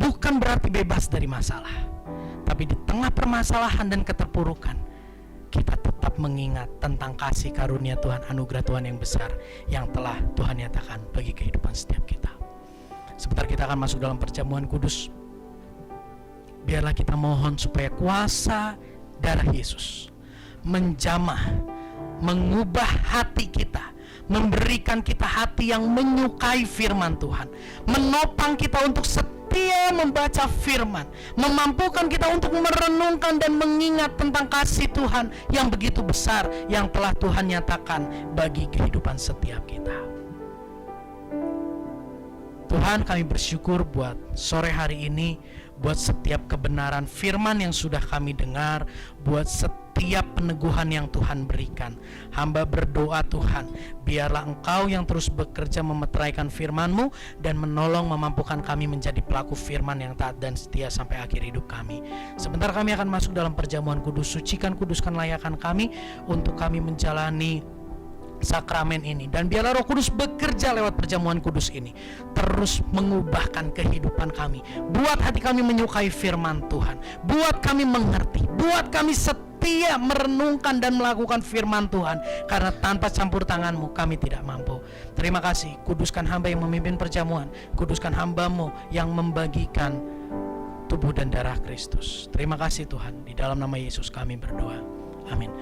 bukan berarti bebas dari masalah, tapi di tengah permasalahan dan keterpurukan, kita tetap mengingat tentang kasih karunia Tuhan, anugerah Tuhan yang besar yang telah Tuhan nyatakan bagi kehidupan setiap kita. Sebentar kita akan masuk dalam perjamuan kudus. Biarlah kita mohon supaya kuasa darah Yesus menjamah, mengubah hati kita, memberikan kita hati yang menyukai firman Tuhan, menopang kita untuk setia membaca firman, memampukan kita untuk merenungkan dan mengingat tentang kasih Tuhan yang begitu besar yang telah Tuhan nyatakan bagi kehidupan setiap kita. Tuhan, kami bersyukur buat sore hari ini, buat setiap kebenaran firman yang sudah kami dengar, buat setiap setiap peneguhan yang Tuhan berikan. Hamba berdoa Tuhan, biarlah Engkau yang terus bekerja memeteraikan firman-Mu dan menolong memampukan kami menjadi pelaku firman yang taat dan setia sampai akhir hidup kami. Sebentar kami akan masuk dalam perjamuan kudus. Sucikan, kuduskan, layakkan kami untuk kami menjalani sakramen ini, dan biarlah Roh Kudus bekerja lewat perjamuan kudus ini, terus mengubahkan kehidupan kami, buat hati kami menyukai firman Tuhan, buat kami mengerti, buat kami setia merenungkan dan melakukan firman Tuhan, karena tanpa campur tangan-Mu kami tidak mampu. Terima kasih. Kuduskan hamba yang memimpin perjamuan, kuduskan hamba-Mu yang membagikan tubuh dan darah Kristus. Terima kasih Tuhan, di dalam nama Yesus kami berdoa, amin.